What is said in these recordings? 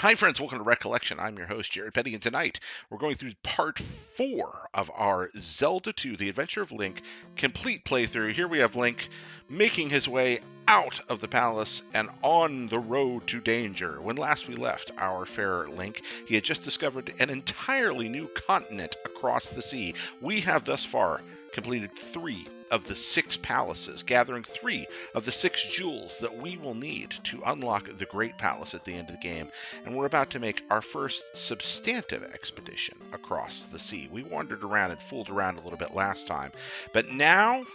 Hi, friends. Welcome to ReCollection. I'm your host, Jared Petty, and tonight we're going through part 4 of our Zelda 2, The Adventure of Link, complete playthrough. Here we have Link making his way out of the palace and on the road to danger. When last we left our fair Link, he had just discovered an entirely new continent across the sea. We have thus far completed 3 of the 6 palaces, gathering 3 of the 6 jewels that we will need to unlock the Great Palace at the end of the game. And we're about to make our first substantive expedition across the sea. We wandered around and fooled around a little bit last time, but now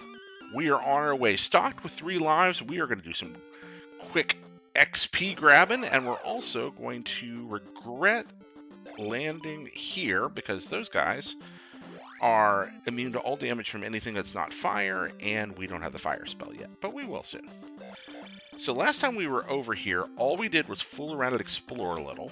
we are on our way. Stocked with 3 lives, we are going to do some quick XP grabbing, and we're also going to regret landing here because those guys are immune to all damage from anything that's not fire, and we don't have the fire spell yet, but we will soon. So last time we were over here, all we did was fool around and explore a little,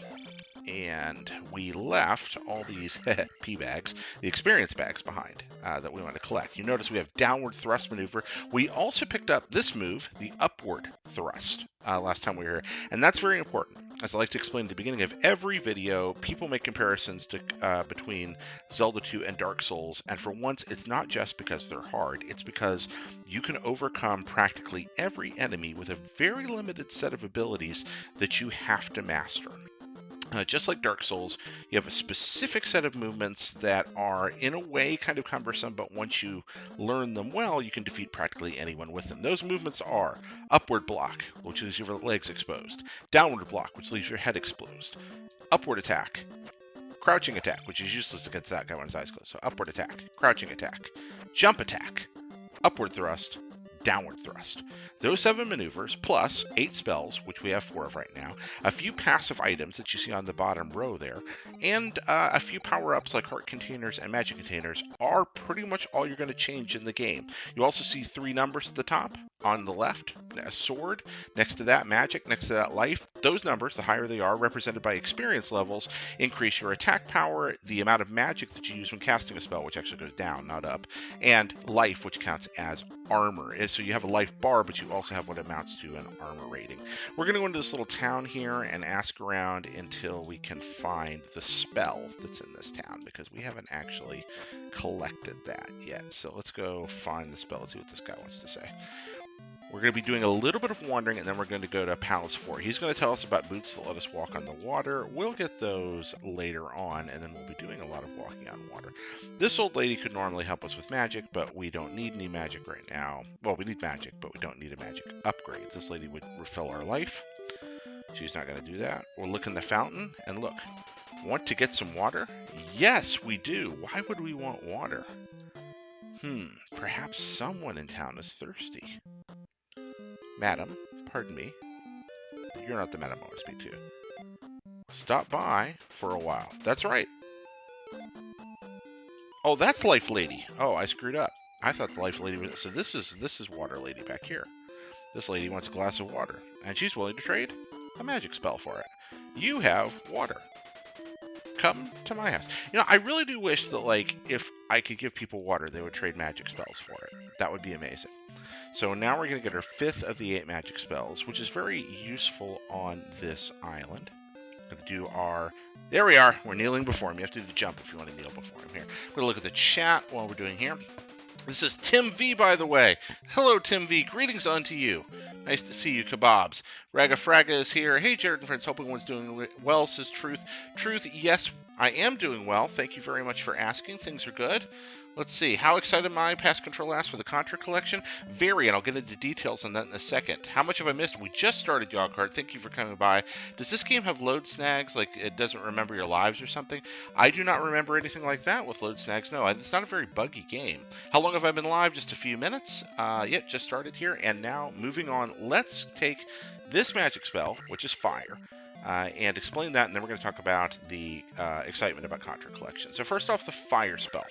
and we left all these P bags, the experience bags behind that we want to collect. You notice we have downward thrust maneuver. We also picked up this move, the upward thrust, last time we were here, and that's very important. As I like to explain at the beginning of every video, people make comparisons to between Zelda 2 and Dark Souls, and for once, it's not just because they're hard, it's because you can overcome practically every enemy with a very limited set of abilities that you have to master. Just like Dark Souls, you have a specific set of movements that are, in a way, kind of cumbersome, but once you learn them well, you can defeat practically anyone with them. Those movements are upward block, which leaves your legs exposed, downward block, which leaves your head exposed, upward attack, crouching attack, which is useless against that guy when his eyes closed, so upward attack, crouching attack, jump attack, upward thrust, downward thrust. Those 7 maneuvers, plus 8 spells, which we have 4 of right now, a few passive items that you see on the bottom row there, and a few power-ups like heart containers and magic containers are pretty much all you're going to change in the game. You also see 3 numbers at the top. On the left, a sword. Next to that, magic. Next to that, life. Those numbers, the higher they are, represented by experience levels, increase your attack power, the amount of magic that you use when casting a spell, which actually goes down, not up, and life, which counts as armor. And so you have a life bar, but you also have what amounts to an armor rating. We're going to go into this little town here and ask around until we can find the spell that's in this town, because we haven't actually collected that yet. So let's go find the spell and see what this guy wants to say. We're going to be doing a little bit of wandering, and then we're going to go to Palace 4. He's going to tell us about boots that let us walk on the water. We'll get those later on, and then we'll be doing a lot of walking on water. This old lady could normally help us with magic, but we don't need any magic right now. Well, we need magic, but we don't need a magic upgrade. This lady would refill our life. She's not going to do that. We'll look in the fountain, and look. Want to get some water? Yes, we do. Why would we want water? Perhaps someone in town is thirsty. Madam, pardon me. You're not the madam I want to speak to. Stop by for a while. That's right. Oh, that's Life Lady. Oh, I screwed up. I thought the Life Lady was... So this is Water Lady back here. This lady wants a glass of water, and she's willing to trade a magic spell for it. You have water. Come to my house. You know, I really do wish that, like, if I could give people water, they would trade magic spells for it. That would be amazing. So now we're going to get our 5th of the 8 magic spells, which is very useful on this island. We're going to do our... There we are. We're kneeling before him. You have to do the jump if you want to kneel before him here. We're going to look at the chat while we're doing here. This is Tim V, by the way. Hello, Tim V. Greetings unto you. Nice to see you, kebabs. Raga Fraga is here. Hey, Jared and friends. Hope everyone's doing well, says Truth. Truth, yes, I am doing well. Thank you very much for asking. Things are good. Let's see. How excited am I? Past Control asked for the Contra collection. Very, and I'll get into details on that in a second. How much have I missed? We just started Yogcart. Thank you for coming by. Does this game have load snags, like it doesn't remember your lives or something? I do not remember anything like that with load snags. No, it's not a very buggy game. How long have I been live? Just a few minutes. Yeah, just started here, and now moving on. Let's take this magic spell, which is fire. And explain that, and then we're going to talk about the excitement about Contra Collection. So first off, the fire spell.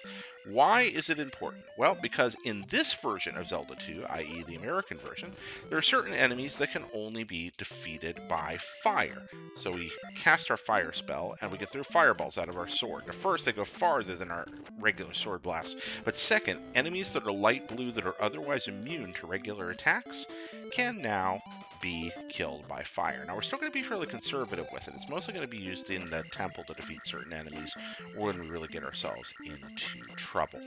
Why is it important? Well, because in this version of Zelda 2, i.e. the American version, there are certain enemies that can only be defeated by fire. So we cast our fire spell, and we get their fireballs out of our sword. Now first, they go farther than our regular sword blasts. But second, enemies that are light blue that are otherwise immune to regular attacks can now be killed by fire. Now, we're still going to be fairly conservative with it. It's mostly going to be used in the temple to defeat certain enemies, or when we really get ourselves into trouble.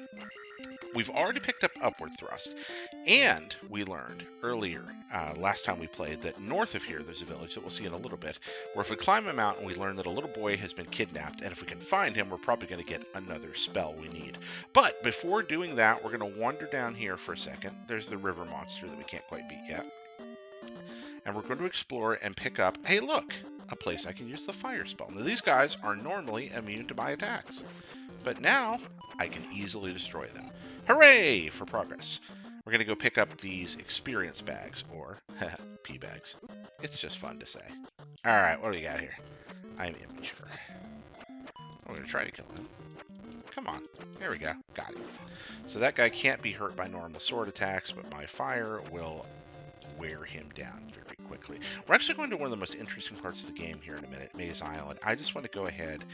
We've already picked up upward thrust, and we learned earlier, last time we played, that north of here there's a village that we'll see in a little bit, where if we climb a mountain, we learn that a little boy has been kidnapped, and if we can find him, we're probably going to get another spell we need. But before doing that, we're going to wander down here for a second. There's the river monster that we can't quite beat yet. And we're going to explore and pick up, hey look, a place I can use the fire spell. Now these guys are normally immune to my attacks, but now I can easily destroy them. Hooray for progress. We're going to go pick up these experience bags, or P bags. It's just fun to say. Alright, what do we got here? I'm immature. We're going to try to kill him. Come on. There we go. Got him. So that guy can't be hurt by normal sword attacks, but my fire will wear him down very quickly. We're actually going to one of the most interesting parts of the game here in a minute, Maze Island. I just want to go ahead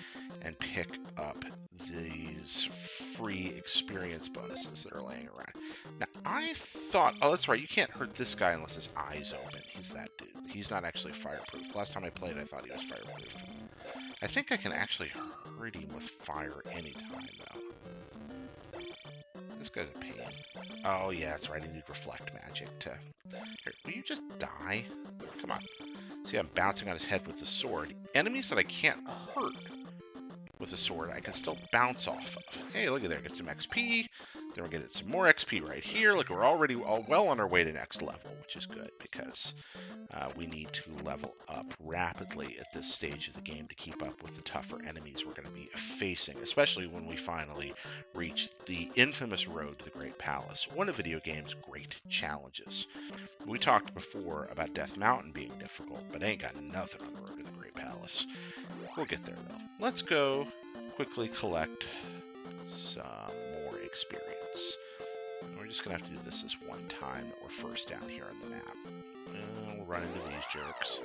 and pick up these free experience bonuses that are laying around. Now, I thought, oh, that's right, you can't hurt this guy unless his eye's open. He's that dude. He's not actually fireproof. Last time I played, I thought he was fireproof. I think I can actually hurt him with fire anytime, though. This guy's a pain. Oh, yeah, that's right. I need reflect magic to... Here, will you just die? Come on. See, I'm bouncing on his head with the sword. Enemies that I can't hurt with a sword, I can still bounce off of. Hey, look at there. Get some XP. Then we're getting some more XP right here. Look, we're already well on our way to next level, which is good because we need to level up rapidly at this stage of the game to keep up with the tougher enemies we're going to be facing, especially when we finally reach the infamous road to the Great Palace, one of video game's great challenges. We talked before about Death Mountain being difficult, but I ain't got nothing on the road to the Great Palace. We'll get there, though. Let's go quickly collect some more experience. We're just going to have to do this one time that we're first down here on the map. We'll run into these jerks.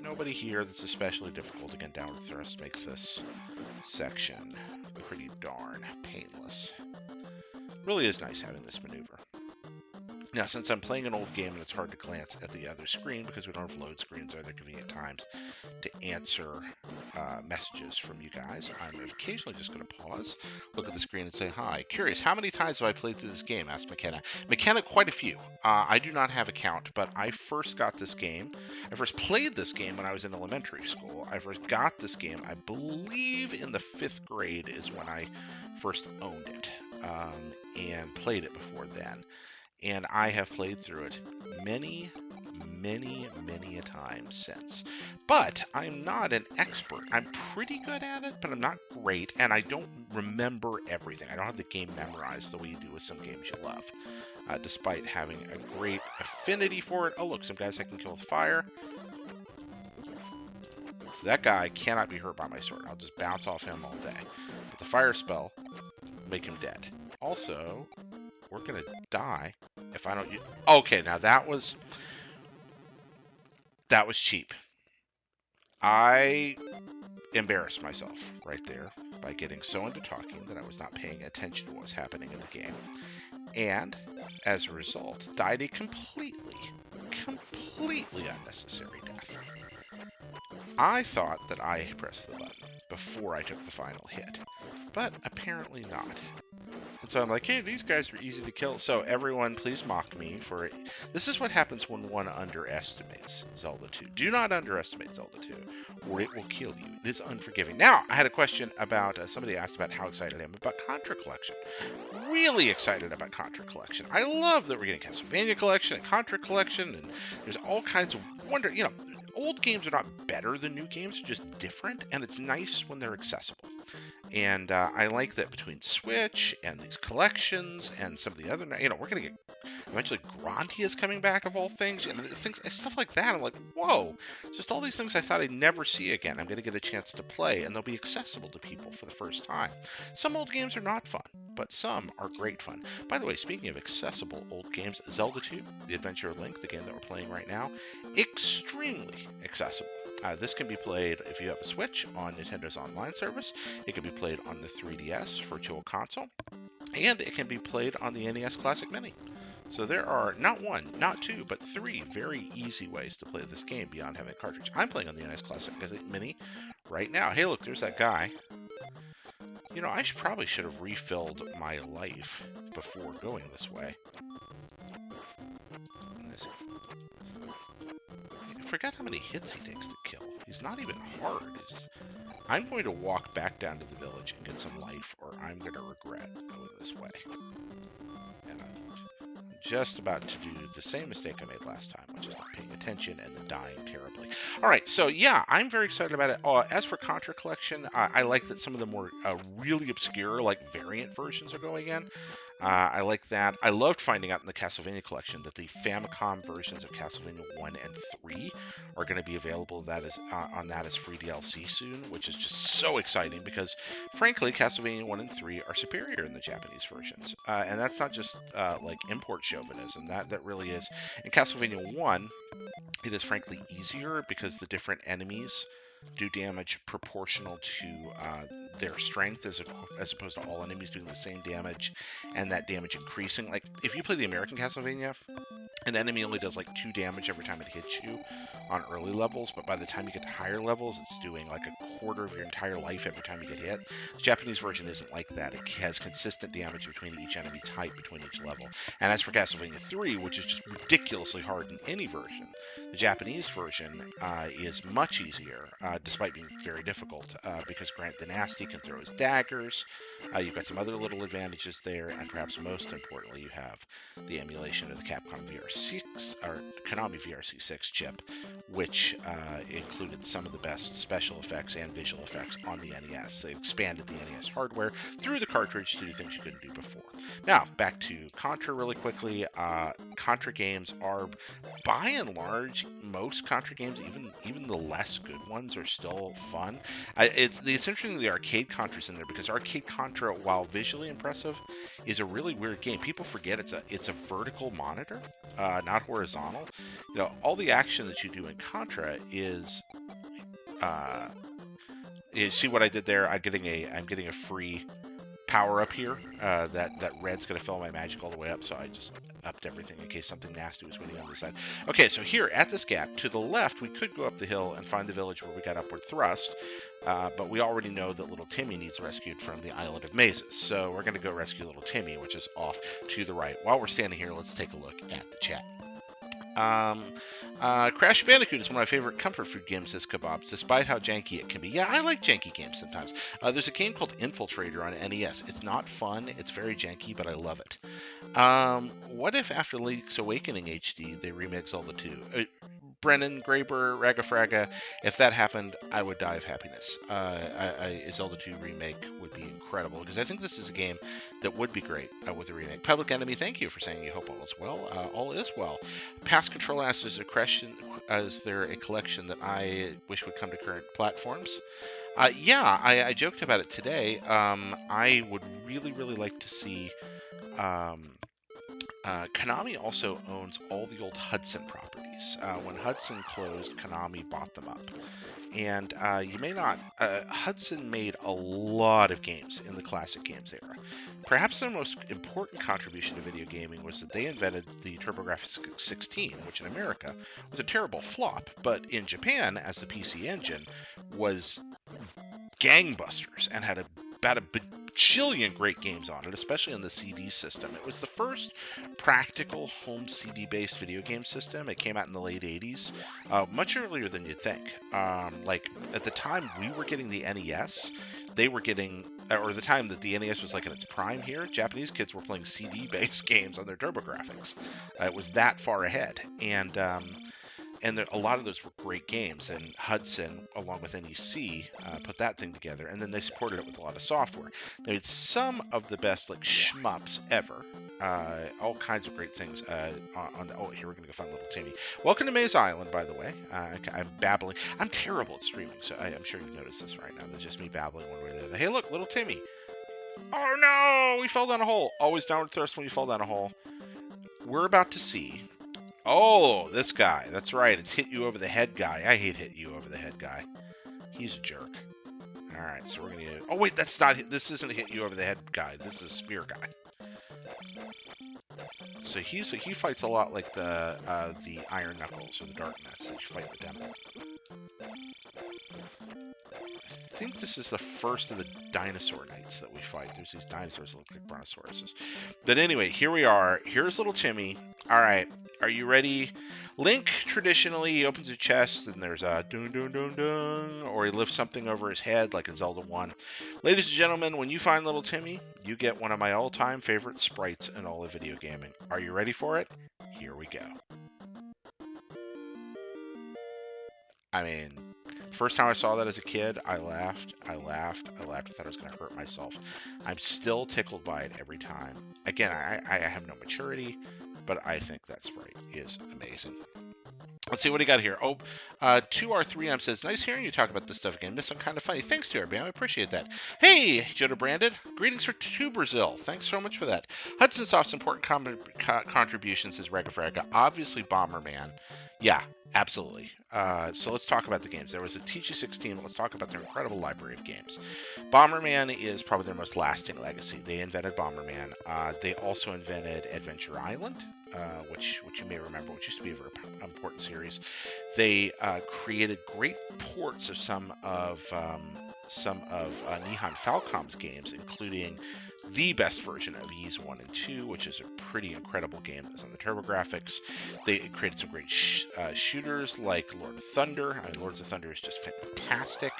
Nobody here that's especially difficult. Again, downward thrust makes this section pretty darn painless. Really is nice having this maneuver. Now, since I'm playing an old game and it's hard to glance at the other screen because we don't have load screens or other convenient times to answer messages from you guys, I'm occasionally just going to pause, look at the screen and say hi. Curious, how many times have I played through this game? Asked McKenna. McKenna, quite a few. I do not have a count, but I first got this game. I first played this game when I was in elementary school. I first got this game, I believe, in the 5th grade is when I first owned it and played it before then. And I have played through it many a time since. But I'm not an expert. I'm pretty good at it, but I'm not great, and I don't remember everything. I don't have the game memorized the way you do with some games you love, despite having a great affinity for it. Oh, look, some guys I can kill with fire. So that guy cannot be hurt by my sword. I'll just bounce off him all day. But the fire spell will make him dead. Also, we're going to die if I don't use... Okay, now that was cheap. I embarrassed myself right there by getting so into talking that I was not paying attention to what was happening in the game. And, as a result, died a completely unnecessary death. I thought that I pressed the button before I took the final hit, but apparently not. And so I'm like, hey, these guys are easy to kill, so everyone please mock me for it. This is what happens when one underestimates Zelda 2. Do not underestimate Zelda 2, or it will kill you. It is unforgiving. Now, I had a question about, somebody asked about how excited I am about Contra Collection. Really excited about Contra Collection. I love that we're getting Castlevania Collection and Contra Collection, and there's all kinds of wonder, you know, old games are not better than new games, they're just different, and it's nice when they're accessible. And I like that between Switch and these collections and some of the other, you know, we're going to get, eventually Grandia is coming back of all things, and things, stuff like that. I'm like, whoa, just all these things I thought I'd never see again. I'm going to get a chance to play, and they'll be accessible to people for the first time. Some old games are not fun, but some are great fun. By the way, speaking of accessible old games, Zelda 2, The Adventure of Link, the game that we're playing right now, extremely accessible. This can be played if you have a Switch on Nintendo's online service. It can be played on the 3DS Virtual Console, and it can be played on the NES Classic Mini. So there are not one, not two, but three very easy ways to play this game beyond having a cartridge. I'm playing on the NES Classic Mini right now. Hey, look, there's that guy. You know, I probably should have refilled my life before going this way. I forgot how many hits he takes to kill. He's not even hard. I'm going to walk back down to the village and get some life, or I'm going to regret going this way. And I'm just about to do the same mistake I made last time, which is not paying attention and then dying terribly. All right, so yeah, I'm very excited about it. As for Contra Collection, I like that some of the more really obscure, like, variant versions are going in. I like that. I loved finding out in the Castlevania collection that the Famicom versions of Castlevania 1 and 3 are going to be available on that as free DLC soon, which is just so exciting because, frankly, Castlevania 1 and 3 are superior in the Japanese versions. And that's not just like import chauvinism. That really is. In Castlevania 1, it is frankly easier because the different enemies do damage proportional to their strength as opposed to all enemies doing the same damage and that damage increasing. Like, if you play the American Castlevania, an enemy only does like 2 damage every time it hits you on early levels, but by the time you get to higher levels, it's doing like a quarter of your entire life every time you get hit. The Japanese version isn't like that. It has consistent damage between each enemy type between each level. And as for Castlevania 3, which is just ridiculously hard in any version, the Japanese version is much easier, despite being very difficult, because Grant the Nasty can throw his daggers. You've got some other little advantages there, and perhaps most importantly, you have the emulation of the Capcom VR6 or Konami VRC6 chip, which included some of the best special effects and visual effects on the NES. They expanded the NES hardware through the cartridge to do things you couldn't do before. Now, back to Contra really quickly. Contra games are, by and large, most Contra games, even the less good ones, are still fun. It's interesting the arcade Contra's in there because arcade Contra, while visually impressive, is a really weird game. People forget it's a vertical monitor, not horizontal. You know, all the action that you do in Contra is see what I did there? I'm getting a free power up here. That red's going to fill my magic all the way up, so I just upped everything in case something nasty was waiting on the side. Okay, so here at this gap to the left, we could go up the hill and find the village where we got upward thrust, but we already know that little Timmy needs rescued from the Island of Mazes, so we're going to go rescue little Timmy, which is off to the right. While we're standing here, let's take a look at the chat. Crash Bandicoot is one of my favorite comfort food games, says Kebabs, despite how janky it can be. Yeah, I like janky games sometimes. There's a game called Infiltrator on NES. It's not fun, it's very janky, but I love it. What if after Link's Awakening HD, they remake Zelda 2? Brennan, Graber, Ragafraga, if that happened, I would die of happiness. A Zelda 2 remake would be incredible, because I think this is a game that would be great with a remake. Public Enemy, thank you for saying you hope all is well. All is well. Past Control asks, is there a collection that I wish would come to current platforms? Yeah, I joked about it today. I would really, really like to see... Konami also owns all the old Hudson properties. When Hudson closed, Konami bought them up. And you may not... Hudson made a lot of games in the classic games era. Perhaps their most important contribution to video gaming was that they invented the TurboGrafx 16, which in America was a terrible flop, but in Japan, as the PC Engine, was gangbusters and had about a bajillion great games on it, especially in the CD system. It was the first practical home CD-based video game system. It came out in the late 80s, much earlier than you'd think. Like, at the time we were getting the NES, they were getting, or the time that the NES was like in its prime here, Japanese kids were playing CD-based games on their TurboGrafx. It was that far ahead. And a lot of those were great games, and Hudson, along with NEC, put that thing together, and then they supported it with a lot of software. They made some of the best, like, shmups ever. All kinds of great things. Oh, here we're going to go find little Timmy. Welcome to Maze Island, by the way. I'm babbling. I'm terrible at streaming, so I'm sure you've noticed this right now. That's just me babbling one way or the other. Hey, look, little Timmy. Oh, no! We fell down a hole. Always downward thrust when you fall down a hole. We're about to see... Oh, this guy. That's right. It's hit you over the head guy. I hate hit you over the head guy. He's a jerk. All right, so we're going to... Oh, wait, this isn't a hit you over the head guy. This is spear guy. So he fights a lot like the Iron Knuckles or the Darkness that you fight in the demo. I think this is the first of the dinosaur knights that we fight. There's these dinosaurs that look like brontosauruses. But anyway, here we are. Here's little Timmy. All right, are you ready? Link, traditionally, he opens a chest and there's a dun dun dun dun, or he lifts something over his head like in Zelda 1. Ladies and gentlemen, when you find little Timmy, you get one of my all-time favorite sprites in all of video gaming. Are you ready for it? Here we go. I mean, first time I saw that as a kid, I laughed. I thought I was going to hurt myself. I'm still tickled by it every time. Again, I have no maturity, but I think that sprite is amazing. Let's see what he got here. Oh, 2R3M says, nice hearing you talk about this stuff again. This one kind of funny. Thanks, 2RBM. I appreciate that. Hey, Joda Branded. Greetings to Brazil. Thanks so much for that. Hudson Soft's important contributions is Rega Frega. Obviously, Bomberman. Yeah, absolutely. So let's talk about the games. There was a TG16. Let's talk about their incredible library of games. Bomberman is probably their most lasting legacy. They invented Bomberman. They also invented Adventure Island, which you may remember, which used to be a very important series. They created great ports of some of Nihon Falcom's games, including the best version of Ys 1 and 2, which is a pretty incredible game that was on the TurboGrafx. They created some great shooters like Lord of Thunder. I mean, Lords of Thunder is just fantastic.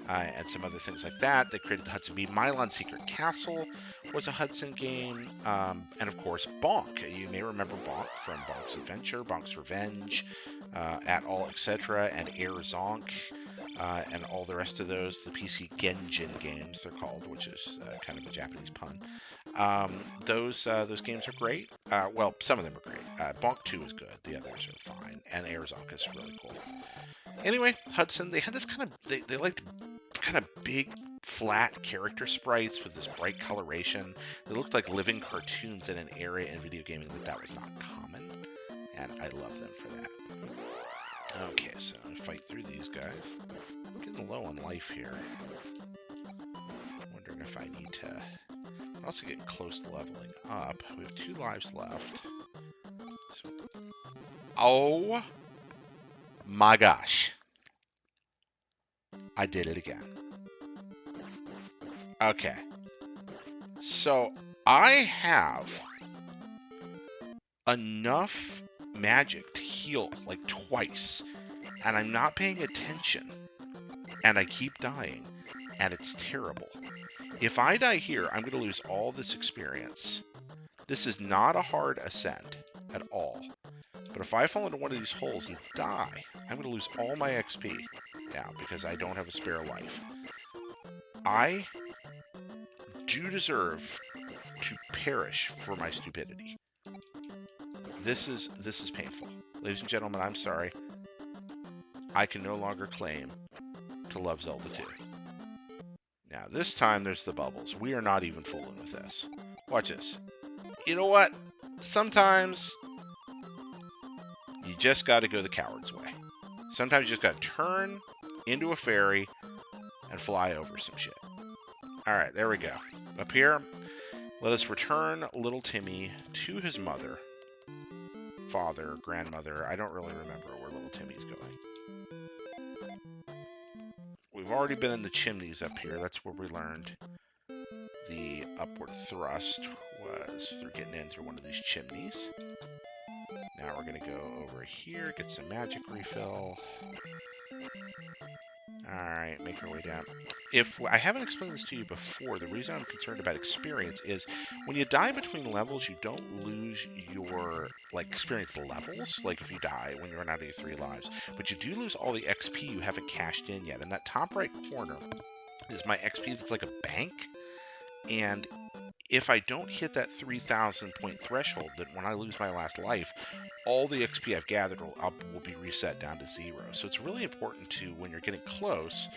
And some other things like that. They created the Hudson Beam. Milon Secret Castle was a Hudson game. And of course, Bonk. You may remember Bonk from Bonk's Adventure, Bonk's Revenge, At All, etc., and Air Zonk, and all the rest of those. The PC Genjin games, they're called, which is kind of a Japanese pun. Those games are great. Well, some of them are great. Bonk 2 is good. The others are fine. And Air Zonk is really cool. Anyway, Hudson, they had this kind of, they liked kind of big, flat character sprites with this bright coloration. They looked like living cartoons in an area in video gaming that was not common, and I love them for that. Okay, so I'm going to fight through these guys. I'm getting low on life here. Wondering if I need to... I'm also getting close to leveling up. We have 2 lives left. So... Oh my gosh. I did it again. Okay. So I have enough magic to heal like twice, and I'm not paying attention, and I keep dying, and it's terrible. If I die here, I'm going to lose all this experience. This is not a hard ascent at all. But if I fall into one of these holes and die, I'm going to lose all my XP now because I don't have a spare life. I do deserve to perish for my stupidity. This is painful. Ladies and gentlemen, I'm sorry. I can no longer claim to love Zelda 2. Now, this time there's the bubbles. We are not even fooling with this. Watch this. You know what? Sometimes you just got to go the coward's way. Sometimes you just got to turn into a fairy and fly over some shit. All right, there we go. Up here, let us return little Timmy to his mother, father, grandmother. I don't really remember where little Timmy's going. We've already been in the chimneys up here. That's where we learned the upward thrust was through getting in through one of these chimneys. Now we're going to go over here, get some magic refill. Alright, make our way down. If I haven't explained this to you before, the reason I'm concerned about experience is when you die between levels, you don't lose your experience levels, like if you die when you run out of your 3 lives, but you do lose all the XP you haven't cashed in yet. And that top right corner is my XP that's like a bank, and if I don't hit that 3,000 point threshold, then when I lose my last life, all the XP I've gathered will be reset down to 0. So it's really important to, when you're getting close...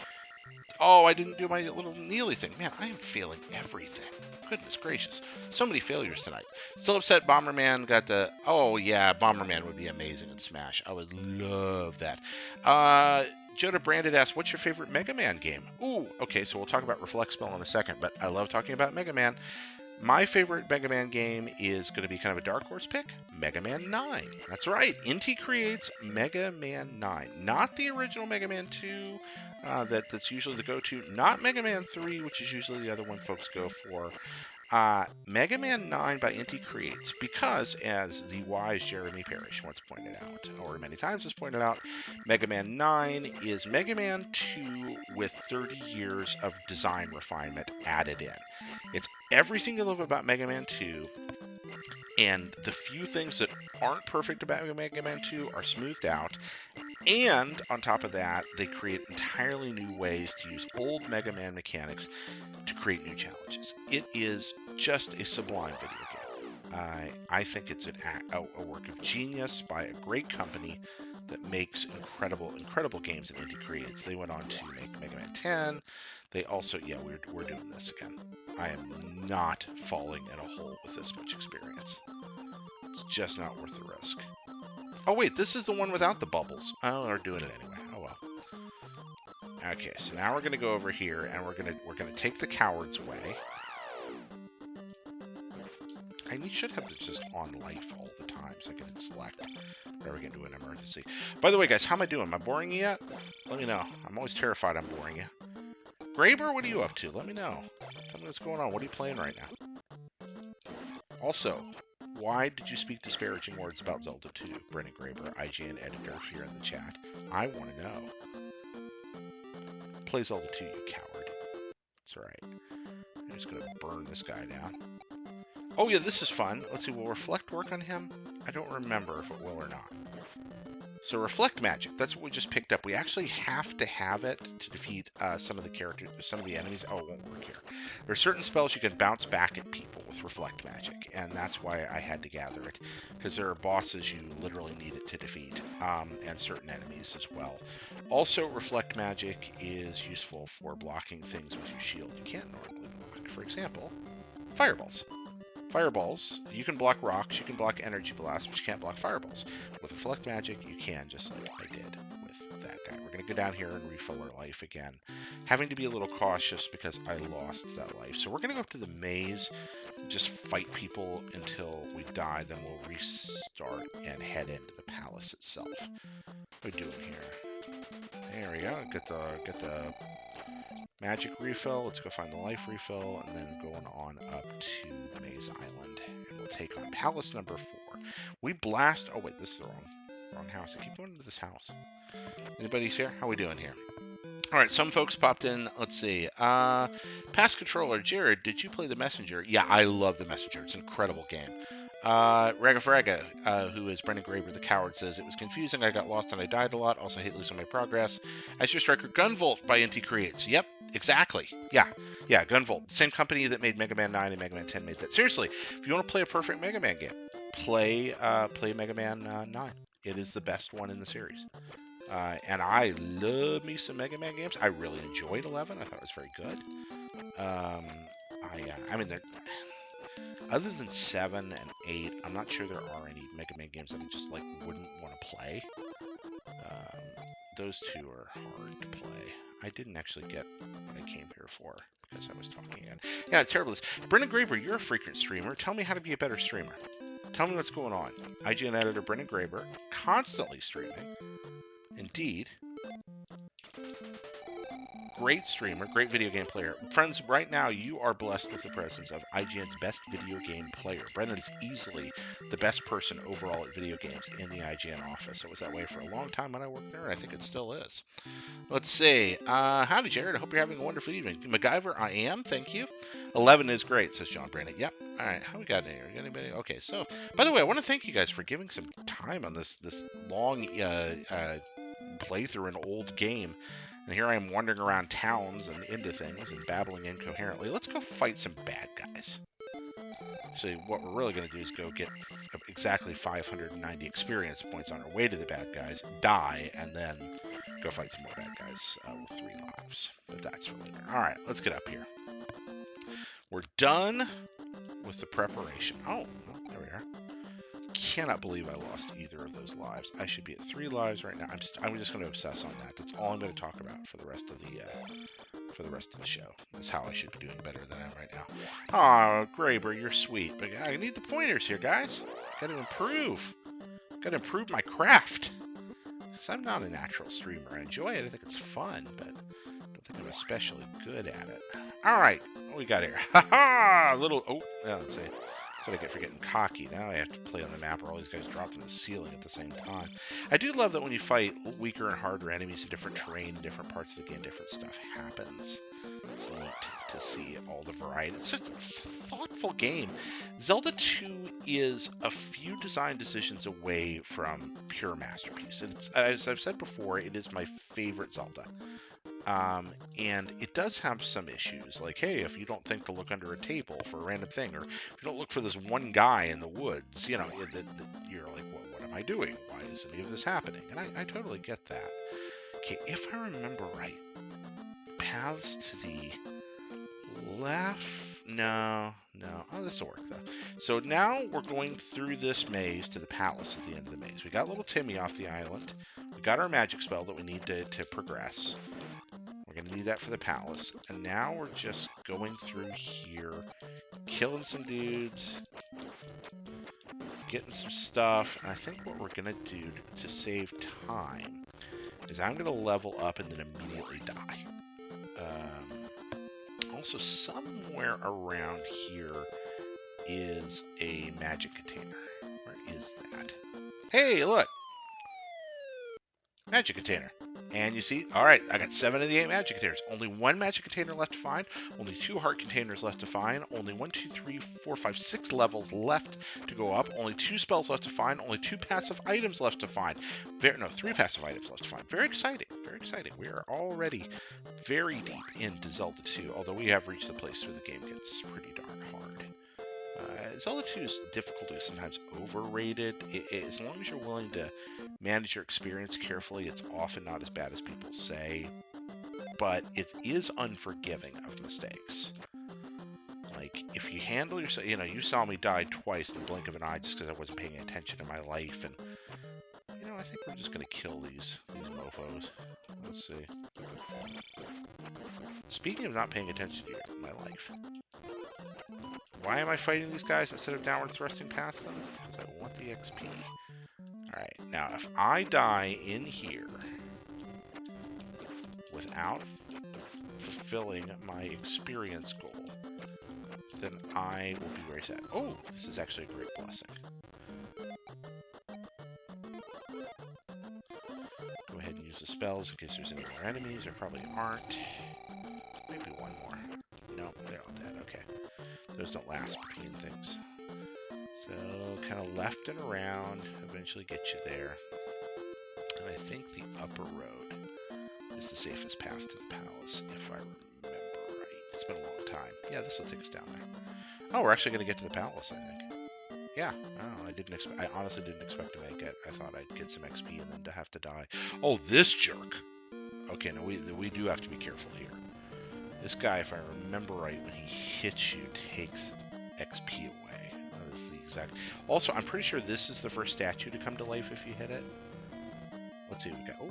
Oh, I didn't do my little Neely thing. Man, I am failing everything. Goodness gracious. So many failures tonight. Still upset Bomberman got the... Oh, yeah, Bomberman would be amazing in Smash. I would love that. Joda Branded asked, what's your favorite Mega Man game? Ooh, okay, so we'll talk about Reflect Spell in a second, but I love talking about Mega Man. My favorite Mega Man game is going to be kind of a dark horse pick, Mega Man 9. That's right, Inti creates Mega Man 9. Not the original Mega Man 2, that's usually the go-to. Not Mega Man 3, which is usually the other one folks go for. Mega Man 9 by Inti Creates, because, as the wise Jeremy Parrish once pointed out, or many times has pointed out, Mega Man 9 is Mega Man 2 with 30 years of design refinement added in. It's everything you love about Mega Man 2, and the few things that aren't perfect about Mega Man 2 are smoothed out. And on top of that, they create entirely new ways to use old Mega Man mechanics to create new challenges. It is just a sublime video game. I think it's a work of genius by a great company that makes incredible games that Inti Creates. They went on to make Mega Man 10. They also, yeah, we're doing this again. I am not falling in a hole with this much experience. It's just not worth the risk. Oh wait, this is the one without the bubbles. Oh, we're doing it anyway. Oh well. Okay, so now we're gonna go over here and we're gonna take the cowards away. And you should have this just on life all the time, so I can select whenever we get into an emergency. By the way, guys, how am I doing? Am I boring you yet? Let me know. I'm always terrified I'm boring you. Graber, what are you up to? Let me know. Tell me what's going on. What are you playing right now? Also, why did you speak disparaging words about Zelda 2? Brennan Graber, IGN editor, here in the chat. I want to know. Play Zelda 2, you coward. That's right. I'm just going to burn this guy down. Oh yeah, this is fun. Let's see, will Reflect work on him? I don't remember if it will or not. So Reflect Magic, that's what we just picked up. We actually have to have it to defeat some of the enemies. Oh, it won't work here. There are certain spells you can bounce back at people with Reflect Magic, and that's why I had to gather it, because there are bosses you literally need it to defeat, and certain enemies as well. Also, Reflect Magic is useful for blocking things with your shield you can't normally block. For example, fireballs. Fireballs, you can block rocks, you can block energy blasts, but you can't block fireballs. With Reflect Magic, you can, just like I did with that guy. We're going to go down here and refill our life again. Having to be a little cautious because I lost that life. So we're going to go up to the maze, just fight people until we die, then we'll restart and head into the palace itself. What are we doing here? There we go, get the magic refill. Let's go find the life refill, and then going on up to Maze Island, and we'll take on Palace number 4. We blast. Oh wait, this is the wrong house. I keep going into this house. Anybody's here? How we doing here? All right, some folks popped in. Let's see. Past controller Jared, did you play The Messenger? Yeah, I love The Messenger. It's an incredible game. Ragafraga, who is Brendan Graber the Coward, says, it was confusing, I got lost and I died a lot, also hate losing my progress. As your striker, Gunvolt by Inti Creates. Yep, exactly. Yeah, Gunvolt. Same company that made Mega Man 9 and Mega Man 10 made that. Seriously, if you want to play a perfect Mega Man game, play Mega Man 9. It is the best one in the series. And I love me some Mega Man games. I really enjoyed 11. I thought it was very good. I mean, other than 7 and 8, I'm not sure there are any Mega Man games that I just wouldn't want to play. Those two are hard to play. I didn't actually get what I came here for because I was talking again. Yeah, terrible. Brendan Graber, you're a frequent streamer. Tell me how to be a better streamer. Tell me what's going on. IGN editor Brendan Graber, constantly streaming. Indeed. Great streamer, great video game player. Friends, right now you are blessed with the presence of IGN's best video game player. Brendan is easily the best person overall at video games in the IGN office. It was that way for a long time when I worked there, and I think it still is. Let's see. Howdy, Jared. I hope you're having a wonderful evening. MacGyver, I am. Thank you. 11 is great, says John Brandon. Yep. All right. How we got in here? Anybody? Okay. So, by the way, I want to thank you guys for giving some time on this long playthrough an old game. And here I am wandering around towns and into things and babbling incoherently. Let's go fight some bad guys. So what we're really going to do is go get exactly 590 experience points on our way to the bad guys, die, and then go fight some more bad guys with 3 lives. But that's for later. All right, let's get up here. We're done with the preparation. Oh, well, there we are. cannot believe I lost either of those lives. I should be at 3 lives right now. I'm just going to obsess on that. That's all I'm going to talk about for the rest of the show. Is how I should be doing better than I am right now. Aw, Graber, you're sweet, but I need the pointers here, guys. Got to improve. Got to improve my craft. Because I'm not a natural streamer. I enjoy it. I think it's fun, but I don't think I'm especially good at it. All right, what we got here? Ha ha! Little. Oh, yeah, let's see. That's what I get for getting cocky. Now I have to play on the map where all these guys drop from the ceiling at the same time. I do love that when you fight weaker and harder enemies in different terrain, in different parts of the game, different stuff happens. It's neat to see all the variety. It's a thoughtful game. Zelda 2 is a few design decisions away from pure masterpiece. It's, as I've said before, it is my favorite Zelda. And it does have some issues, like, hey, if you don't think to look under a table for a random thing, or if you don't look for this one guy in the woods, you know, you're like, what am I doing? Why is any of this happening? And I totally get that. Okay, if I remember right, paths to the left? No. Oh, this will work, though. So now we're going through this maze to the palace at the end of the maze. We got little Timmy off the island. We got our magic spell that we need to progress. We're going to need that for the palace. And now we're just going through here, killing some dudes, getting some stuff. And I think what we're going to do to save time is I'm going to level up and then immediately die. Also, somewhere around here is a magic container. Where is that? Hey, look! Magic container. And you see, all right, I got 7 of the 8 magic containers. Only 1 magic container left to find. Only 2 heart containers left to find. Only 1, 2, 3, 4, 5, 6 levels left to go up. Only 2 spells left to find. Only 2 passive items left to find. 3 passive items left to find. Very exciting. Very exciting. We are already very deep into Zelda 2, although we have reached the place where the game gets pretty darn hard. Zelda 2's difficulty is sometimes overrated. As long as you're willing to manage your experience carefully, it's often not as bad as people say. But it is unforgiving of mistakes. Like, if you handle yourself, you know, you saw me die twice in the blink of an eye just because I wasn't paying attention to my life. And, you know, I think we're just going to kill these mofos. Let's see. Speaking of not paying attention to my life, why am I fighting these guys instead of downward thrusting past them? Because I want the XP. Alright, now if I die in here without fulfilling my experience goal, then I will be very sad. Oh, this is actually a great blessing. Go ahead and use the spells in case there's any more enemies. There probably aren't. Maybe one more. Nope, they're all dead. Okay. Those don't last between things. So, kind of left and around, eventually get you there. And I think the upper road is the safest path to the palace, if I remember right. It's been a long time. Yeah, this will take us down there. Oh, we're actually going to get to the palace, I think. Yeah, I honestly didn't expect to make it. I thought I'd get some XP and then to have to die. Oh, this jerk! Okay, no, we do have to be careful here. This guy, if I remember right, when he hits you, takes XP away. That is the exact... Also, I'm pretty sure this is the first statue to come to life if you hit it. Let's see what we got. Oh,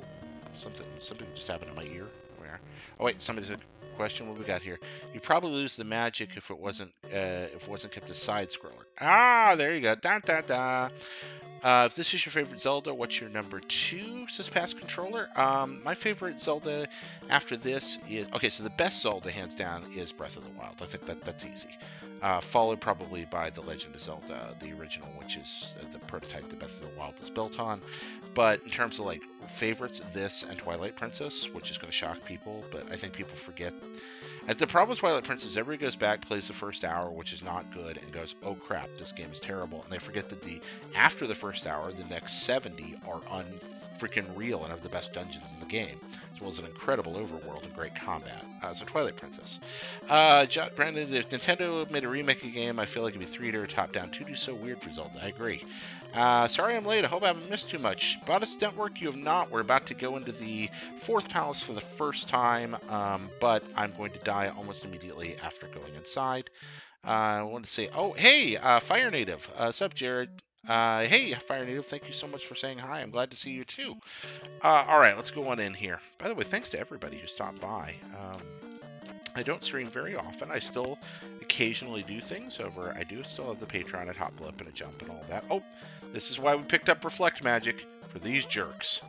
something just happened in my ear. Where? Oh wait, somebody's a question. What we got here? You probably lose the magic if it wasn't kept a side scroller. Ah, there you go. Da da da. If this is your favorite Zelda, what's your number 2? Says Past Controller. My favorite Zelda after this is... Okay, so the best Zelda, hands down, is Breath of the Wild. I think that's easy. Followed probably by The Legend of Zelda, the original, which is the prototype that Breath of the Wild is built on. But in terms of, like, favorites, this and Twilight Princess, which is going to shock people, but I think people forget... The problem with Twilight Princess, everybody goes back, plays the first hour, which is not good, and goes, oh crap, this game is terrible. And they forget that after the first hour, the next 70 are unfreaking real and have the best dungeons in the game, as well as an incredible overworld and great combat. So Twilight Princess. Brandon, if Nintendo made a remake of a game, I feel like it'd be 3D or top-down. 2D is so weird for Zelda. I agree. Sorry I'm late. I hope I haven't missed too much. Bodice Network, you have not. We're about to go into the 4th palace for the first time, but I'm going to die almost immediately after going inside. I want to say, oh, hey, Fire Native. What's up, Jared? Hey, Fire Native, thank you so much for saying hi. I'm glad to see you too. All right, let's go on in here. By the way, thanks to everybody who stopped by. I don't stream very often. I still occasionally do things over. I do still have the Patreon at Hot Blip and a Jump and all that. Oh, this is why we picked up Reflect Magic for these jerks.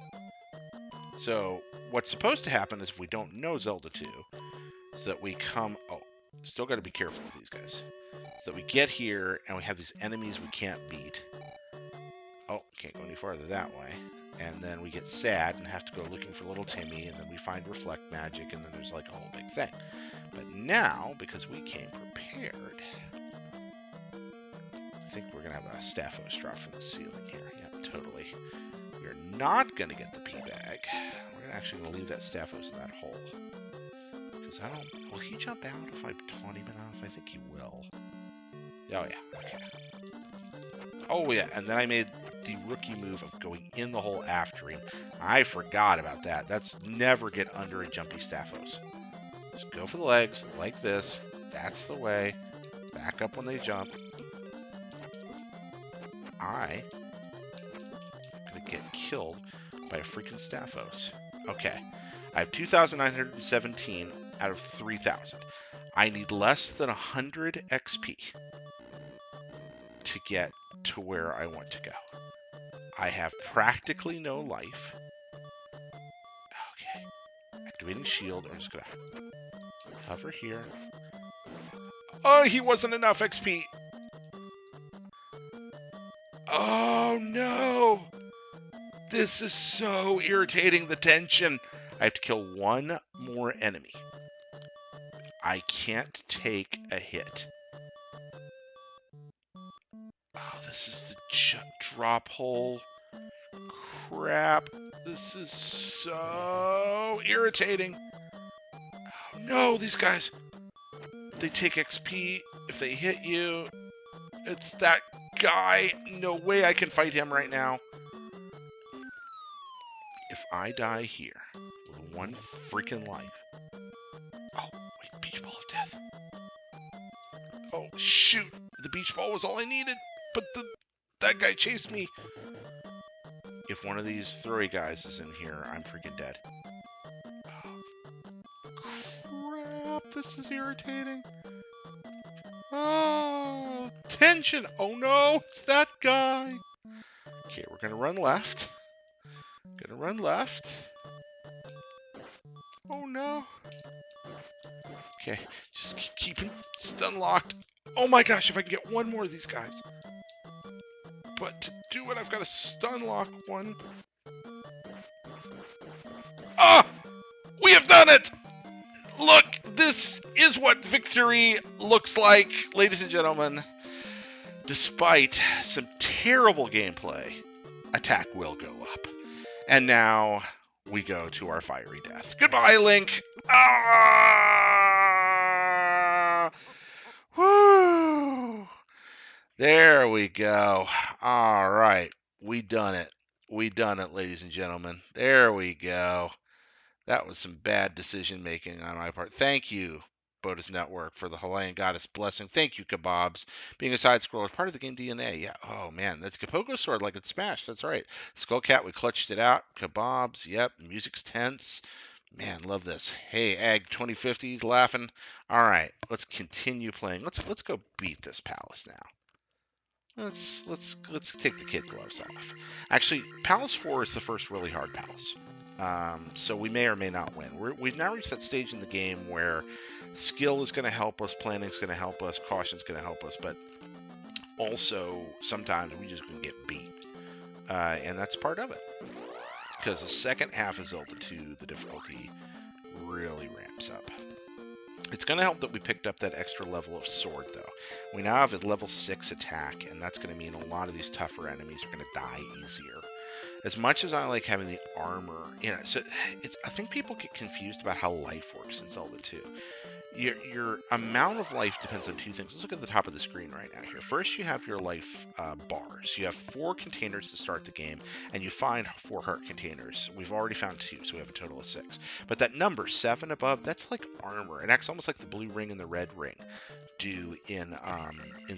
So what's supposed to happen is if we don't know Zelda 2, is that we come... Oh, still got to be careful with these guys. So that we get here and we have these enemies we can't beat. Oh, can't go any farther that way. And then we get sad and have to go looking for little Timmy, and then we find Reflect Magic, and then there's like a whole big thing. But now, because we came prepared, I think we're going to have a Staphos drop from the ceiling here. Yeah, totally. We're not going to get the P-Bag. We're actually going to leave that Staphos in that hole. Because I don't... Will he jump out if I taunt him enough? I think he will. Oh, yeah. Okay. Oh, yeah. And then I made the rookie move of going in the hole after him. I forgot about that. That's never get under a jumpy Staphos. Just go for the legs like this. That's the way. Back up when they jump. I'm going to get killed by a freaking Staphos. Okay. I have 2,917 out of 3,000. I need less than 100 XP to get to where I want to go. I have practically no life. Okay. Activating shield. I'm just going to hover here. Oh, he wasn't enough XP. Oh, no. This is so irritating, the tension. I have to kill one more enemy. I can't take a hit. Oh, this is the drop hole. Crap. This is so irritating. Oh, no, these guys. They take XP if they hit you. It's that guy. No way I can fight him right now. If I die here with one freaking life. Oh, wait, beach ball of death. Oh, shoot. The beach ball was all I needed, but that guy chased me. If one of these throwy guys is in here, I'm freaking dead. Oh, crap. This is irritating. Oh, tension. Oh, no. It's that guy. Okay, we're going to run left. Gonna run left. Oh, no. Okay, just keep him stun locked. Oh my gosh, if I can get one more of these guys. But to do it, I've got to stun lock one. Ah! We have done it! Look, this is what victory looks like, ladies and gentlemen. Despite some terrible gameplay, attack will go up. And now we go to our fiery death. Goodbye, Link! Ah! Woo! There we go. All right. We done it. We done it, ladies and gentlemen. There we go. That was some bad decision making on my part. Thank you, Bodus Network, for the Hawaiian Goddess blessing. Thank you, Kebabs. Being a side scroller is part of the game DNA. Yeah. Oh, man. That's Kapoko Sword like it's Smash. That's right. Skullcat, we clutched it out. Kebabs. Yep. Music's tense. Man, love this. Hey, Ag 2050's laughing. All right. Let's continue playing. Let's go beat this palace now. Let's take the kid gloves off. Actually, Palace 4 is the first really hard palace. So we may or may not win. We've now reached that stage in the game where skill is going to help us, planning is going to help us, caution is going to help us, but also sometimes we just going to get beat. And that's part of it. Because the second half of Zelda 2, the difficulty really ramps up. It's going to help that we picked up that extra level of sword, though. We now have a level 6 attack, and that's going to mean a lot of these tougher enemies are going to die easier. As much as I like having the armor, so I think people get confused about how life works in Zelda 2. Your amount of life depends on two things. Let's look at the top of the screen right now here. First, you have your life bars. You have 4 containers to start the game, and you find 4 heart containers. We've already found 2, so we have a total of 6. But that number, 7 above, that's like armor. It acts almost like the blue ring and the red ring. do in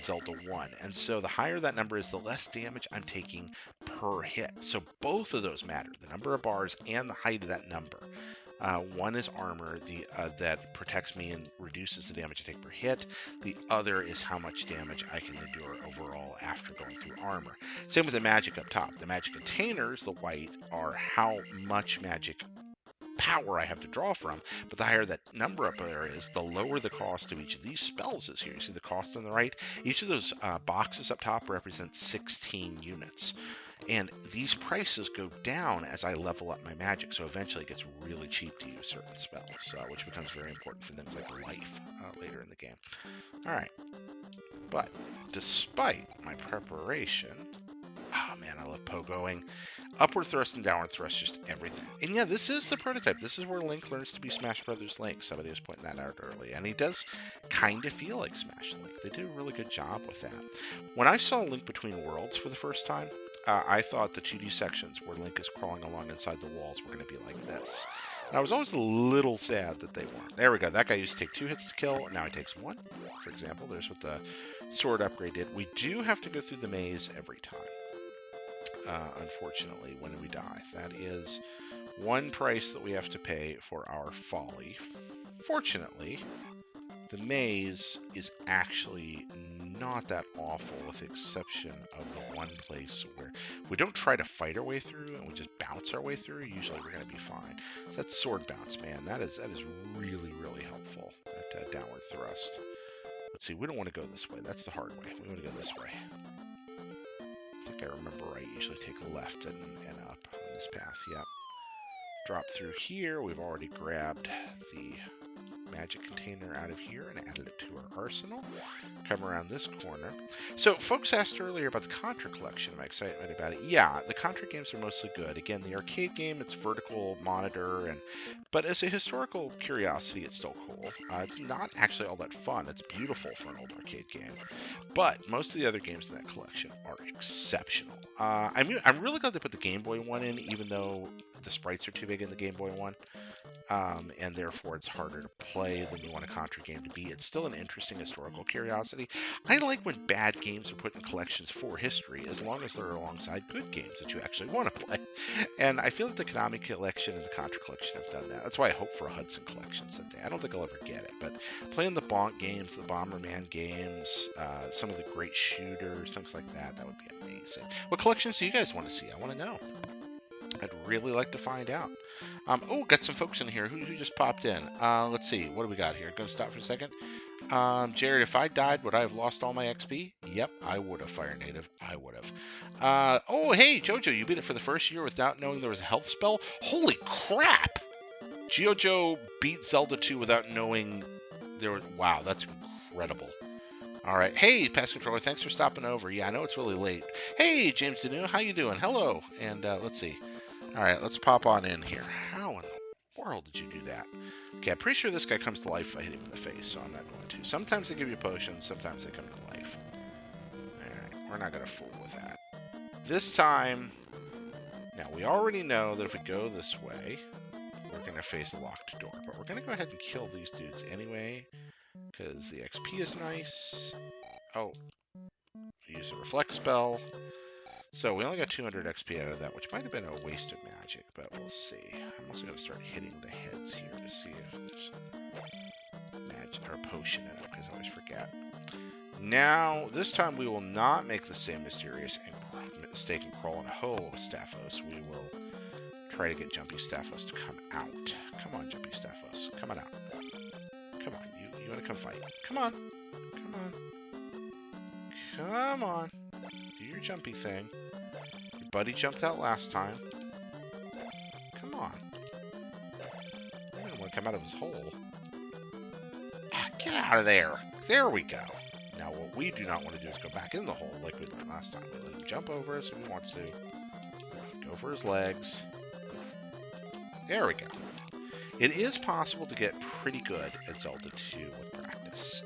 Zelda 1. And so the higher that number is, the less damage I'm taking per hit. So both of those matter, the number of bars and the height of that number. One is armor that protects me and reduces the damage I take per hit. The other is how much damage I can endure overall after going through armor. Same with the magic up top. The magic containers, the white, are how much magic power I have to draw from, but the higher that number up there is, the lower the cost of each of these spells is here. You see the cost on the right? Each of those boxes up top represents 16 units. And these prices go down as I level up my magic, so eventually it gets really cheap to use certain spells, which becomes very important for things like life later in the game. All right, but despite my preparation, oh man, I love pogoing. Upward thrust and downward thrust, just everything. And yeah, this is the prototype. This is where Link learns to be Smash Brothers Link. Somebody was pointing that out early. And he does kind of feel like Smash Link. They did a really good job with that. When I saw Link Between Worlds for the first time, I thought the 2D sections where Link is crawling along inside the walls were going to be like this. And I was always a little sad that they weren't. There we go. That guy used to take 2 hits to kill, and now he takes 1. For example, there's what the sword upgrade did. We do have to go through the maze every time. Unfortunately, when we die. That is one price that we have to pay for our folly. Fortunately, the maze is actually not that awful, with the exception of the one place where we don't try to fight our way through and we just bounce our way through. Usually we're going to be fine. So that sword bounce, man, that is really, really helpful. That downward thrust. Let's see, we don't want to go this way. That's the hard way. We want to go this way. I think I remember right. Usually take a left and up on this path. Yep. Drop through here. We've already grabbed the magic container out of here and added it to our arsenal. Come around this corner. So folks asked earlier about the Contra collection. Am I excited about it? Yeah, the Contra games are mostly good. Again, the arcade game, it's vertical monitor, but as a historical curiosity, it's still cool. It's not actually all that fun. It's beautiful for an old arcade game, but most of the other games in that collection are exceptional. I'm really glad they put the Game Boy one in, even though the sprites are too big in the Game Boy one. And therefore it's harder to play than you want a Contra game to be. It's still an interesting historical curiosity. I like when bad games are put in collections for history, as long as they're alongside good games that you actually want to play. And I feel like the Konami collection and the Contra collection have done that. That's why I hope for a Hudson collection someday. I don't think I'll ever get it, but playing the Bonk games, the Bomberman games, some of the great shooters, things like that, that would be amazing. What collections do you guys want to see? I want to know. I'd really like to find out. Oh, got some folks in here who just popped in. Let's see. What do we got here? Gonna stop for a second. Jared, if I died, would I have lost all my XP? Yep, I would have, Fire Native. I would have. Oh, hey, Jojo, you beat it for the first year without knowing there was a health spell? Holy crap! Jojo beat Zelda 2 without knowing there was... Wow, that's incredible. All right. Hey, Pass Controller, thanks for stopping over. Yeah, I know it's really late. Hey, James Danu, how you doing? Hello. And let's see. All right, let's pop on in here. How in the world did you do that? Okay, I'm pretty sure this guy comes to life if I hit him in the face, so I'm not going to. Sometimes they give you potions, sometimes they come to life. All right, we're not going to fool with that. This time, now we already know that if we go this way, we're going to face a locked door. But we're going to go ahead and kill these dudes anyway, because the XP is nice. Oh, use a reflect spell. So we only got 200 XP out of that, which might have been a waste of magic, but we'll see. I'm also going to start hitting the heads here to see if there's magic or a potion in it, because I always forget. Now, this time we will not make the same mysterious mistake and crawl and hoe with Staphos. We will try to get Jumpy Staphos to come out. Come on, Jumpy Staphos. Come on out. Come on. You want to come fight? Come on. Come on. Come on. Do your jumpy thing. Your buddy jumped out last time. Come on. I don't want to come out of his hole. Ah, get out of there. There we go. Now what we do not want to do is go back in the hole like we learned last time. We let him jump over us if he wants to. Go for his legs. There we go. It is possible to get pretty good at Zelda 2 with practice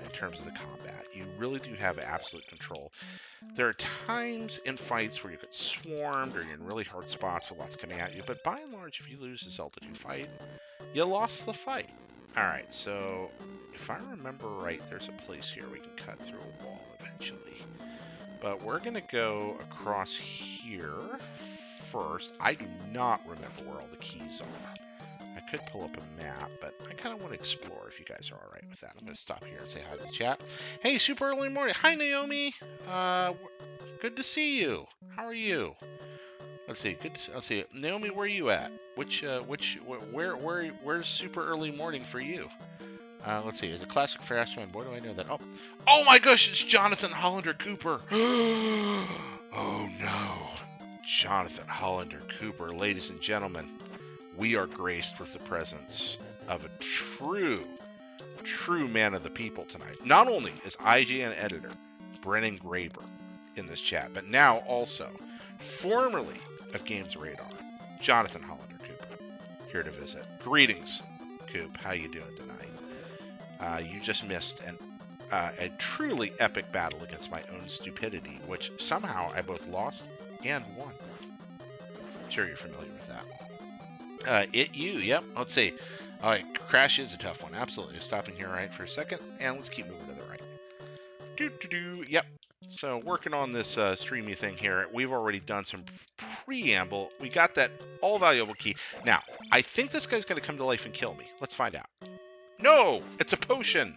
in terms of the combat. You really do have absolute control. There are times in fights where you get swarmed or you're in really hard spots with lots coming at you, but by and large, if you lose a Zelda 2 fight, you lost the fight. Alright, so if I remember right, there's a place here we can cut through a wall eventually. But we're going to go across here first. I do not remember where all the keys are. I could pull up a map, but I kind of want to explore if you guys are all right with that. I'm going to stop here and say hi to the chat. Hey, super early morning. Hi, Naomi. Good to see you. How are you? Let's see. Let's see. Naomi, where are you at? Where's super early morning for you? Let's see. Is it classic fast man? Boy, do I know that. Oh my gosh, it's Jonathan Hollander Cooper. Oh no. Jonathan Hollander Cooper, ladies and gentlemen. We are graced with the presence of a true man of the people tonight. Not only is IGN editor Brennan Graber in this chat, but now also, formerly of Games Radar, Jonathan Hollander Cooper, here to visit. Greetings, Coop. How you doing tonight? You just missed a truly epic battle against my own stupidity, which somehow I both lost and won. I'm sure you're familiar with that. Yep. Let's see. All right, Crash is a tough one. Absolutely. Stopping here right for a second, and let's keep moving to the right. Yep. So working on this streamy thing here, we've already done some preamble. We got that all valuable key. Now, I think this guy's going to come to life and kill me. Let's find out. No, it's a potion.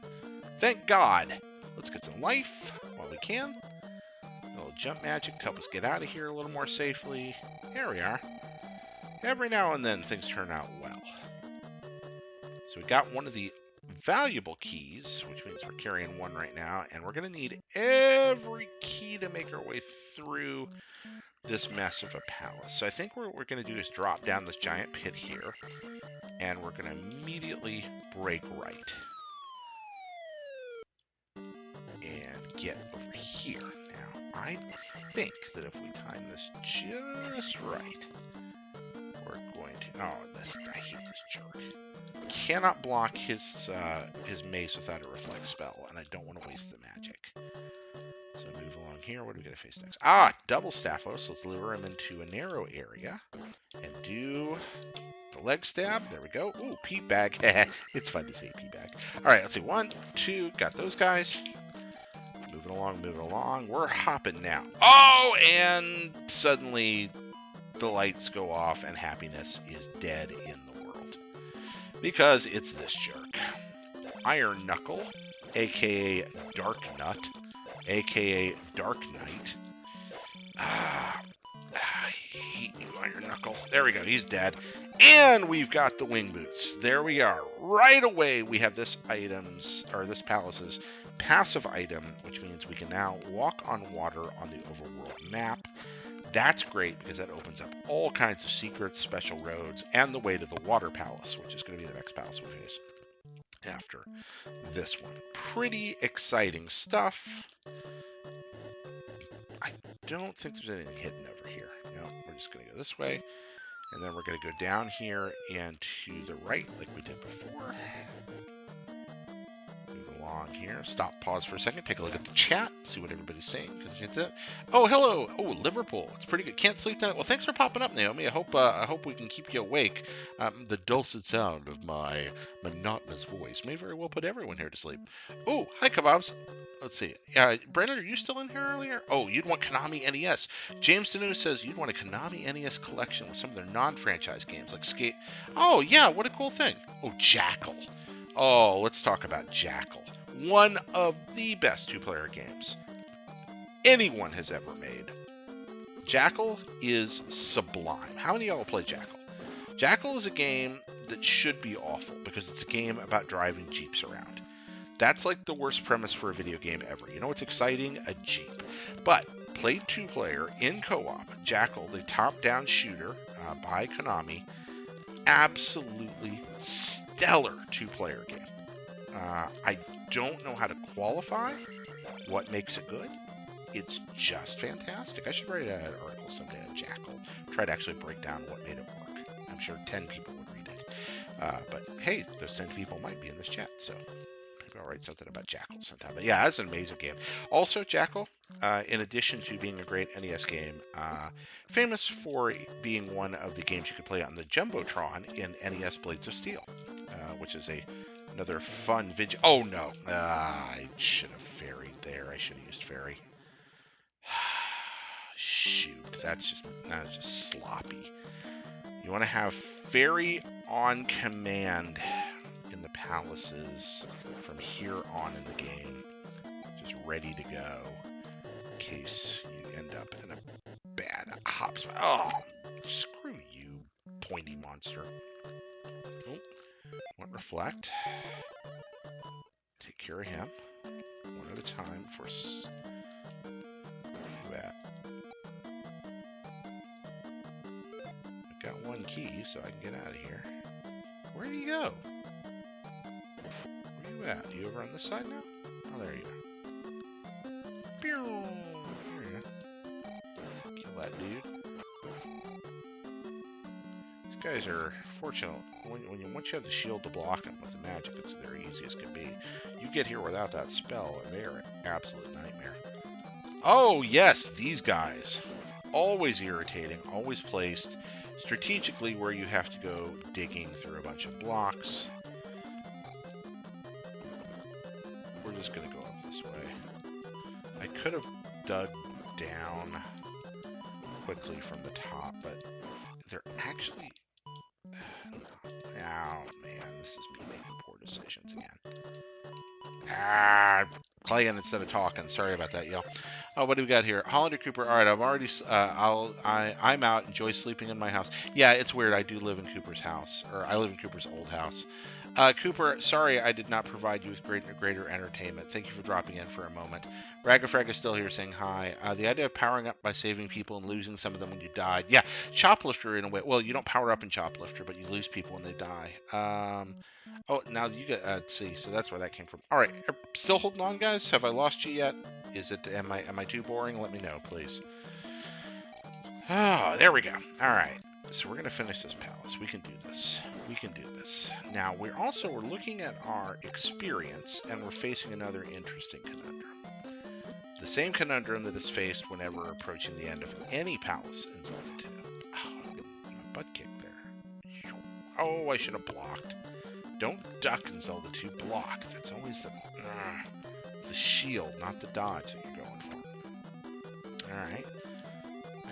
Thank God. Let's get some life while we can. A little jump magic to help us get out of here a little more safely. There we are. Every now and then, things turn out well. So we got one of the valuable keys, which means we're carrying one right now, and we're going to need every key to make our way through this mess of a palace. So I think what we're going to do is drop down this giant pit here, and we're going to immediately break right. And get over here. Now, I think that if we time this just right, we're going to... Oh, I hate this jerk. Cannot block his mace without a reflect spell, and I don't want to waste the magic. So move along here. What do we got to face next? Double Staphos. Let's lure him into a narrow area and do the leg stab. There we go. Ooh, pea bag. It's fun to say pea bag. All right, let's see. 1, 2. Got those guys. Moving along. We're hopping now. Oh, and suddenly the lights go off and happiness is dead in the world. Because it's this jerk. Iron Knuckle, a.k.a. Dark Nut, a.k.a. Dark Knight. I hate you, Iron Knuckle. There we go, he's dead. And we've got the wing boots. There we are. Right away, we have this palace's passive item, which means we can now walk on water on the overworld map. That's great because that opens up all kinds of secrets, special roads, and the way to the water palace, which is going to be the next palace we face after this one. Pretty exciting stuff. I don't think there's anything hidden over here. No, we're just going to go this way, and then we're going to go down here and to the right like we did before. Along here. Stop, pause for a second, take a look at the chat, see what everybody's saying, because it's it. Oh, hello. Oh, Liverpool. It's pretty good. Can't sleep tonight. Well, thanks for popping up, Naomi. I hope we can keep you awake. The dulcet sound of my monotonous voice may very well put everyone here to sleep. Oh, hi, Kebabs. Let's see. Brennan, are you still in here earlier? Oh, you'd want Konami NES. James Danu says you'd want a Konami NES collection with some of their non-franchise games like Skate. Oh, yeah, what a cool thing. Oh, Jackal. Oh, let's talk about Jackal. One of the best two-player games anyone has ever made. Jackal is sublime. How many of y'all play Jackal? Jackal is a game that should be awful because it's a game about driving Jeeps around. That's like the worst premise for a video game ever. You know what's exciting? A Jeep. But played two-player in co-op, Jackal, the top-down shooter by Konami, absolutely stellar two-player game. I don't know how to qualify what makes it good. It's just fantastic. I should write an article someday on Jackal. Try to actually break down what made it work. I'm sure 10 people would read it. But hey, those 10 people might be in this chat, so maybe I'll write something about Jackal sometime. But yeah, that's an amazing game. Also, Jackal, in addition to being a great NES game, famous for being one of the games you could play on the Jumbotron in NES Blades of Steel, which is another fun video. Oh no, I should have ferried there. I should have used ferry. Shoot, that's just sloppy. You want to have ferry on command in the palaces from here on in the game, just ready to go in case you end up in a bad hop spot. Oh, screw you, pointy monster. Oh, want reflect. Take care of him one at a time for where you at? I've got one key, so I can get out of here. Where do you go? Where you at? You over on this side now? Oh, there you are. Pew! There you go. Kill that dude. These guys are fortunate. Once you have the shield to block them with the magic, it's their easy as can be. You get here without that spell, and they're an absolute nightmare. Oh, yes, these guys. Always irritating, always placed strategically where you have to go digging through a bunch of blocks. We're just going to go up this way. I could have dug down quickly from the top, but they're actually... Oh, man, this is me making poor decisions again. Playing instead of talking. Sorry about that, y'all. Oh, what do we got here? Hollander Cooper. All right, I'm already. I'm out. Enjoy sleeping in my house. Yeah, it's weird. I do live in Cooper's house, or I live in Cooper's old house. Cooper, sorry I did not provide you with greater entertainment. Thank you for dropping in for a moment. Ragafrag is still here saying hi. The idea of powering up by saving people and losing some of them when you died. Yeah, Choplifter in a way. Well, you don't power up in Choplifter, but you lose people when they die. Oh, now you get. Let's see. So that's where that came from. All right, still holding on, guys. Have I lost you yet? Is it? Am I too boring? Let me know, please. Oh, there we go. All right. So we're gonna finish this palace. We can do this. We can do this. Now we're looking at our experience, and we're facing another interesting conundrum. The same conundrum that is faced whenever approaching the end of any palace in Zelda 2. Oh, I'm getting my butt kicked there. Oh, I should have blocked. Don't duck in Zelda 2. Block. That's always the shield, not the dodge that you're going for. All right.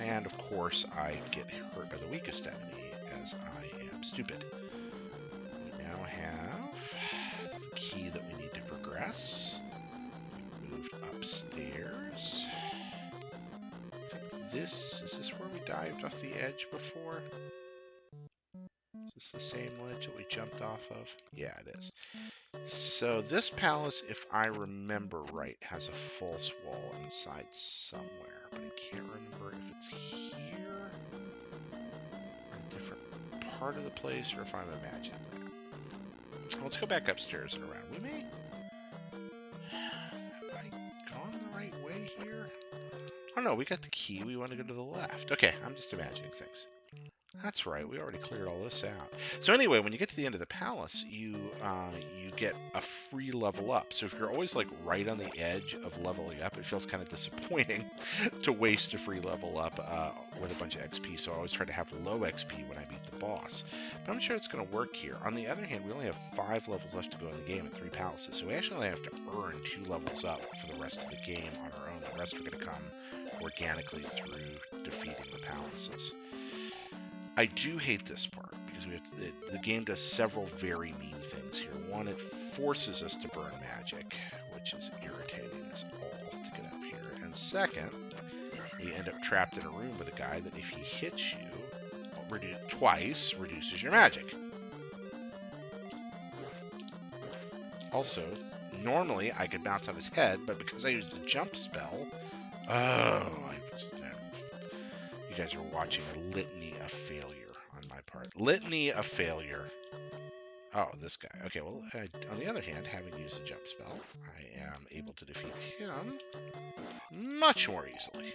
And, of course, I get hurt by the weakest enemy, as I am stupid. We now have the key that we need to progress. We moved upstairs. I think is this where we dived off the edge before? Is this the same ledge that we jumped off of? Yeah, it is. So this palace, if I remember right, has a false wall inside somewhere, but I can't remember if it's here or a different part of the place, or if I'm imagining that. Let's go back upstairs and around. We may... Have I gone the right way here? Oh no, we got the key. We want to go to the left. Okay, I'm just imagining things. That's right, we already cleared all this out. So anyway, when you get to the end of the palace, you get a free level up. So if you're always like right on the edge of leveling up, it feels kind of disappointing to waste a free level up with a bunch of XP. So I always try to have low XP when I beat the boss. But I'm sure it's going to work here. On the other hand, we only have 5 levels left to go in the game at 3 palaces. So we actually have to earn 2 levels up for the rest of the game on our own. The rest are going to come organically through defeating the palaces. I do hate this part because the game does several very mean things here. One, it forces us to burn magic, which is irritating as all to get up here. And second, you end up trapped in a room with a guy that if he hits you twice, reduces your magic. Also, normally I could bounce on his head, but because I used the jump spell, you guys are watching a litany of failure on my part. Litany of failure. Oh, this guy. Okay, well, on the other hand, having used the jump spell, I am able to defeat him much more easily.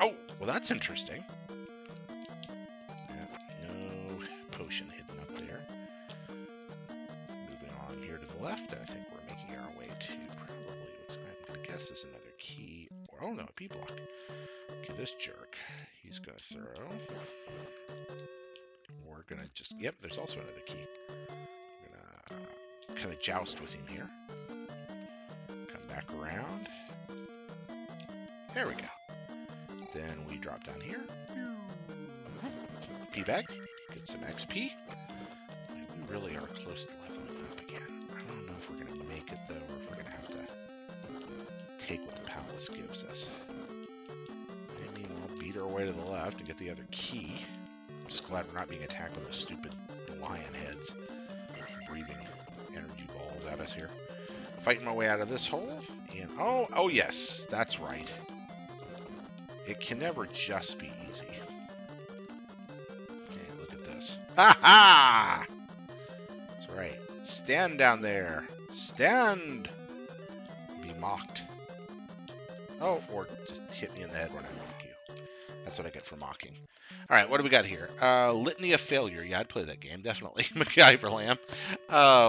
Oh, well, that's interesting. Yeah, no potion hidden up there. Moving on here to the left, and I think we're making our way to probably what's, I'm going to guess is another key. Or, oh, no, a P block. Okay, this jerk, he's going to throw more we're gonna just, yep, there's also another key. We're gonna kind of joust with him here. Come back around. There we go. Then we drop down here. P-bag. Get some XP. We really are close to leveling up again. I don't know if we're going to make it, though, or if we're going to have to take what the palace gives us. I mean, we'll beat our way to the left and get the other key. I'm just glad we're not being attacked by those stupid lion heads. Breathing energy balls at us here. Fighting my way out of this hole. And, oh yes, that's right. It can never just be easy. Okay, look at this. Ha ha! That's right. Stand down there. Stand! Be mocked. Oh, or just hit me in the head when I mock you. That's what I get for mocking. All right, what do we got here? Litany of Failure. Yeah, I'd play that game, definitely. MacGyver Lamb.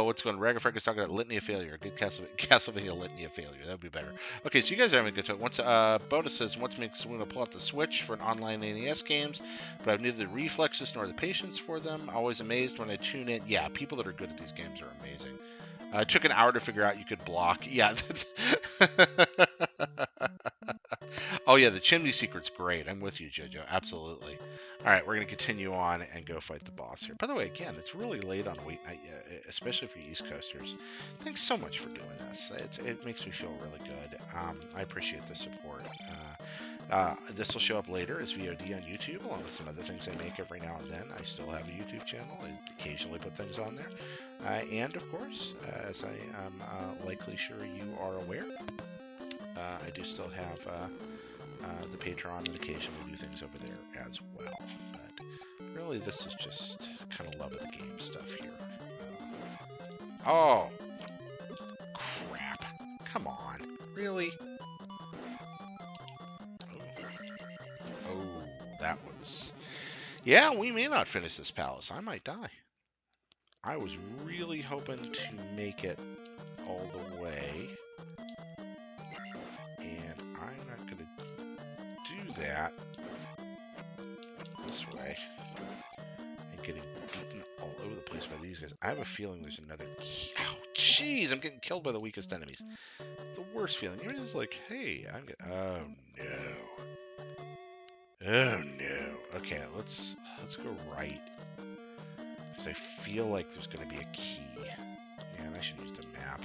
What's going on? Ragafrag is talking about Litany of Failure. Good Castlevania Litany of Failure. That would be better. Okay, so you guys are having a good time. Once bonus says, once makes me want to pull out the Switch for an online NES games, but I've neither the reflexes nor the patience for them. Always amazed when I tune in. Yeah, people that are good at these games are amazing. It took an hour to figure out you could block. Yeah, that's... Oh, yeah, the chimney secret's great. I'm with you, JoJo. Absolutely. All right, we're going to continue on and go fight the boss here. By the way, again, it's really late on a weeknight, especially for you East Coasters. Thanks so much for doing this. It makes me feel really good. I appreciate the support. This will show up later as VOD on YouTube, along with some other things I make every now and then. I still have a YouTube channel. I occasionally put things on there. And, of course, as I am likely sure you are aware, I do still have the Patreon, and occasionally do things over there as well. But really, this is just kind of love of the game stuff here. Oh, crap. Come on. Really? Oh, that was... Yeah, we may not finish this palace. I might die. I was really hoping to make it all the way. And I'm not going to do that this way. And getting beaten all over the place by these guys. I have a feeling there's another key. Ow, jeez, I'm getting killed by the weakest enemies. The worst feeling. You're just like, hey, I'm getting... Oh, no. Oh, no. Okay, let's go right. Because I feel like there's going to be a key. Man, I should use the map.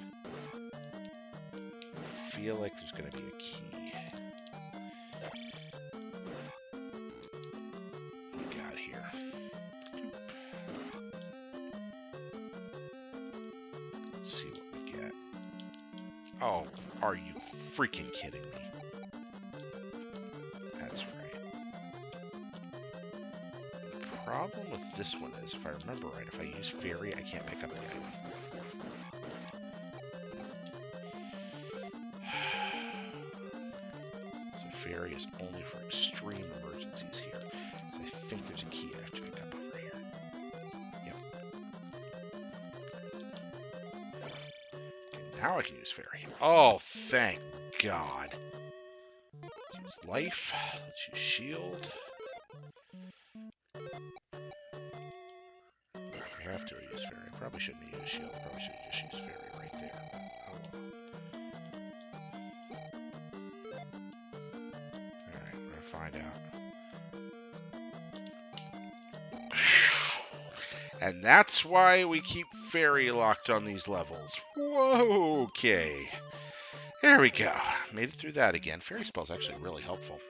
I feel like there's going to be a key. What we got here? Let's see what we get. Oh, are you freaking kidding me? That's right. The problem with this one is, if I remember right, if I use Fairy, I can't pick up the item. So Fairy is only for extreme emergencies here. So I think there's a key I have to pick up over here. Yep. Okay, now I can use Fairy. Oh, thank God. Let's use Life. Let's use Shield. I have to use Fairy. I probably shouldn't have used Shield. I probably should have just used Fairy right there. Oh well. Alright, we're gonna find out. And that's why we keep Fairy locked on these levels. Whoa, okay. There we go. Made it through that again. Fairy spell's actually really helpful.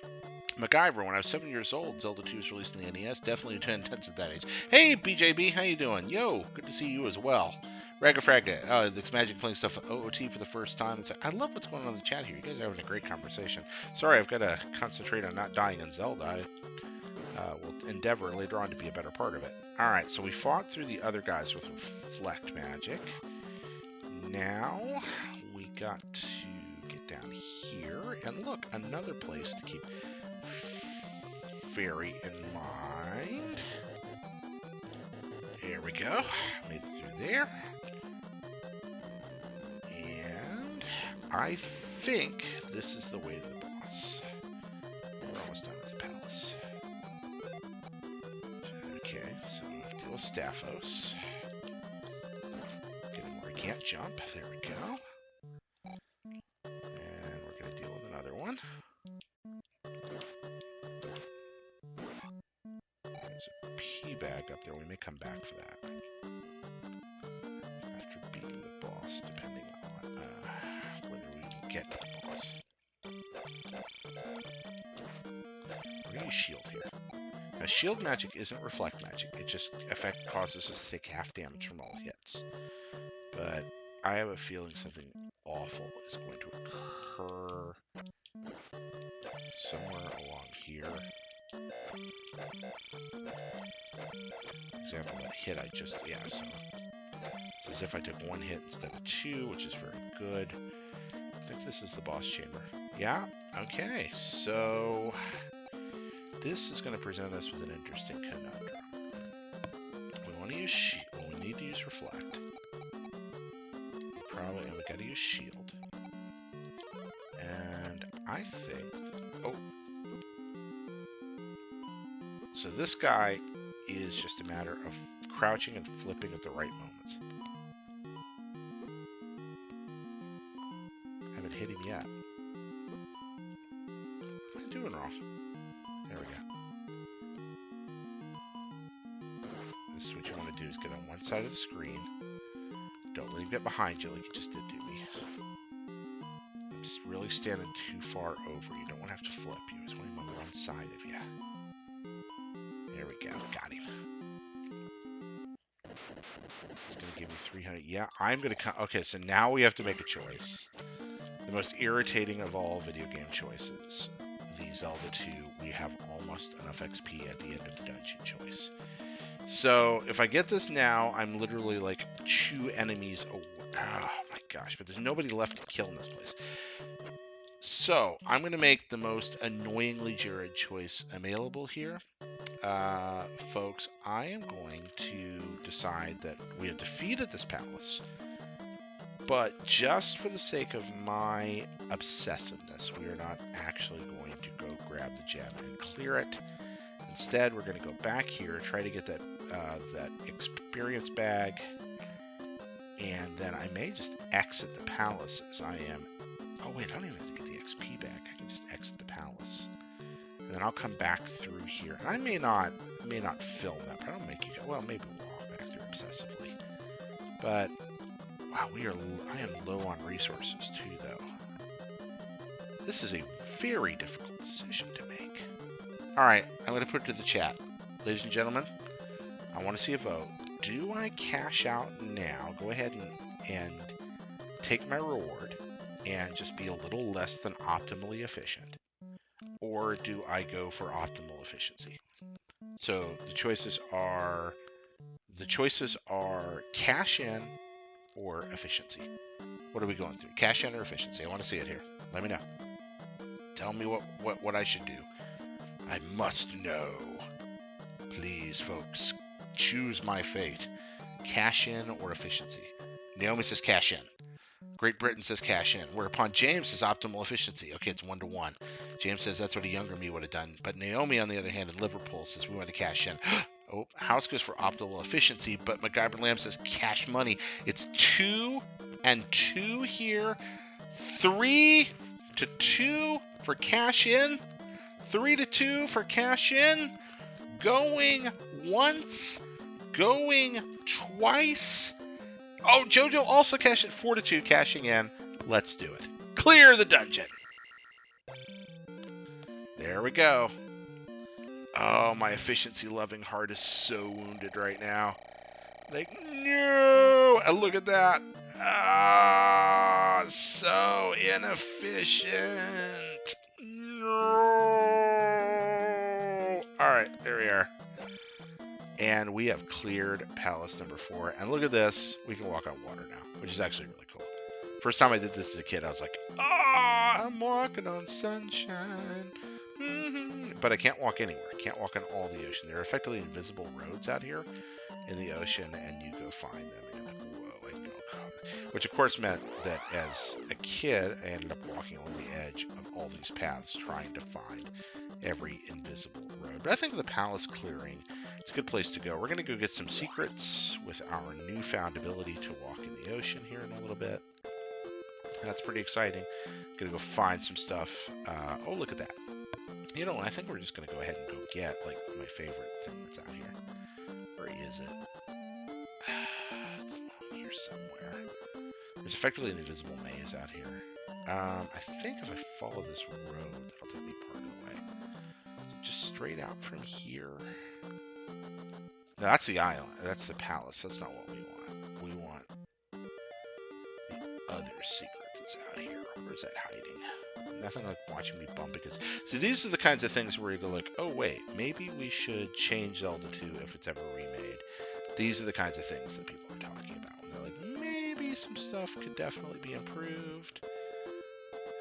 MacGyver, when I was 7 years old, Zelda 2 was released in the NES. Definitely too intense at that age. Hey, BJB, how you doing? Yo, good to see you as well. Ragafraga, this Magic playing stuff OOT for the first time. I love what's going on in the chat here. You guys are having a great conversation. Sorry, I've got to concentrate on not dying in Zelda. I will endeavor later on to be a better part of it. All right, so we fought through the other guys with Reflect Magic. Now we got to get down here. And look, another place to keep Fairy in mind. There we go. Made it through there. And I think this is the way to the boss. We're almost done with the palace. Okay, so deal with Staphos. Get him where he can't jump. There we go. And we're going to deal with another one. There's a P bag up there. We may come back for that. After beating the boss, depending on whether we can get to the boss. We're going to use shield here. Now, shield magic isn't reflect magic. It just causes us to take half damage from all hits. But I have a feeling something awful is going to occur somewhere along here. For example, that hit I just, so it's as if I took one hit instead of two, which is very good. I think this is the boss chamber. Yeah, okay, so this is going to present us with an interesting conundrum. We want to use shield, well, we need to use reflect. And we got to use shield. And I think, so this guy is just a matter of crouching and flipping at the right moments. Haven't hit him yet. What am I doing wrong? There we go. This is what you want to do, is get on one side of the screen. Don't let him get behind you like you just did to me. I'm just really standing too far over. You don't want to have to flip. You just want him on one side of you. There we go. Got him. He's going to give me 300. Yeah, I'm going to come. Okay, so now we have to make a choice. The most irritating of all video game choices. The Zelda 2, we have almost enough XP at the end of the dungeon choice. So, if I get this now, I'm literally like 2 enemies away. Oh my gosh, but there's nobody left to kill in this place. So, I'm going to make the most annoyingly Jared choice available here. Folks, I am going to decide that we have defeated this palace. But just for the sake of my obsessiveness, we are not actually going to go grab the gem and clear it. Instead, we're going to go back here, try to get that experience bag, and then I may just exit the palace as I am. Oh wait, I don't even have to get the XP back. I can just exit the palace, and then I'll come back through here. And I may not film that, but I'll make you go. Well, maybe we'll walk back through obsessively. But wow, I am low on resources too, though. This is a very difficult decision to make. All right, I'm going to put it to the chat. Ladies and gentlemen, I want to see a vote. Do I cash out now, go ahead and take my reward, and just be a little less than optimally efficient? Or do I go for optimal efficiency? So the choices are cash in or efficiency. What are we going through? Cash in or efficiency? I want to see it here. Let me know. Tell me what I should do. I must know. Please, folks, choose my fate. Cash in or efficiency? Naomi says cash in. Great Britain says cash in. Whereupon James says optimal efficiency. Okay, it's 1-to-1. James says that's what a younger me would have done. But Naomi, on the other hand, in Liverpool says we want to cash in. Oh, House goes for optimal efficiency, but MacGyver Lamb says cash money. It's 2 and 2 here. 3-2 for cash in. 3-2 for cash in. Going once. Going twice. Oh, JoJo also cashed at 4-2, cashing in. Let's do it. Clear the dungeon. There we go. Oh, my efficiency-loving heart is so wounded right now. Like, no! And look at that. Ah, so inefficient. No. All right, there we are. And we have cleared palace number 4. And look at this. We can walk on water now, which is actually really cool. First time I did this as a kid, I was like, I'm walking on sunshine. But I can't walk anywhere. I can't walk on all the ocean. There are effectively invisible roads out here in the ocean, and you go find them, and you're like, whoa, I can go which of course meant that as a kid, I ended up walking along the edge of all these paths trying to find every invisible road. But I think the palace clearing, it's a good place to go. We're going to go get some secrets with our newfound ability to walk in the ocean here in a little bit. That's pretty exciting. Gonna go find some stuff. Oh, look at that. You know, I think we're just gonna go ahead and go get like my favorite thing that's out here. Where is it? It's along here somewhere. There's effectively an invisible maze out here. I think if I follow this road, that'll take me part of the way. Just straight out from here. No, that's the island. That's the palace. That's not what we want. We want the other secret that's out here. Where's that hiding? Nothing like watching me bump against. So these are the kinds of things where you go like, oh wait, maybe we should change Zelda 2 if it's ever remade. These are the kinds of things that people are talking about. They're like, maybe some stuff could definitely be improved.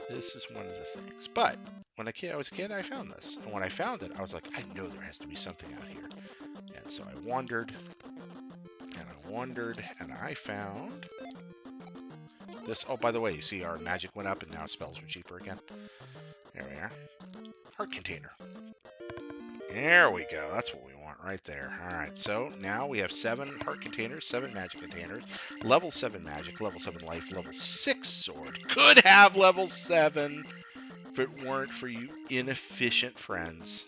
This is one of the things. But when I was a kid, I found this. And when I found it, I was like, I know there has to be something out here. And so I wandered, and I wandered, and I found this. Oh, by the way, you see our magic went up and now spells are cheaper again. There we are. Heart container. There we go. That's what we want right there. All right, so now we have 7 heart containers, 7 magic containers, level 7 magic, level 7 life, level 6 sword. Could have level 7 if it weren't for you inefficient friends.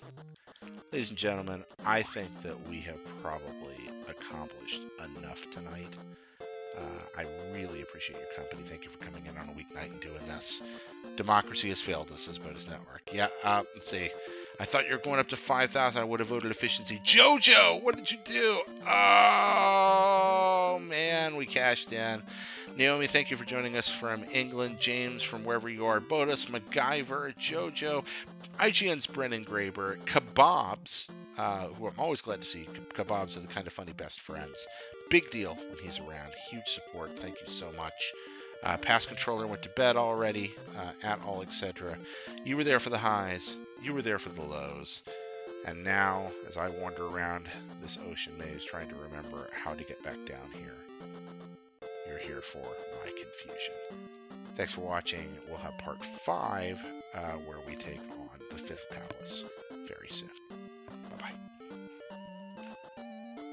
Ladies and gentlemen, I think that we have probably accomplished enough tonight. I really appreciate your company. Thank you for coming in on a weeknight and doing this. Democracy has failed us as Bonus Network. Yeah, let's see. I thought you were going up to 5,000. I would have voted efficiency. Jojo, what did you do? Oh, man, we cashed in. Naomi, thank you for joining us from England. James, from wherever you are. Bodus, MacGyver, Jojo, IGN's Brennan Graber, Kebabs, who I'm always glad to see. Kebabs are the kind of funny best friends. Big deal when he's around. Huge support. Thank you so much. Past controller went to bed already. At all, etc. You were there for the highs. You were there for the lows. And now, as I wander around this ocean maze trying to remember how to get back down here, you're here for my confusion. Thanks for watching. We'll have part 5 where we take on the 5th palace very soon. Bye-bye.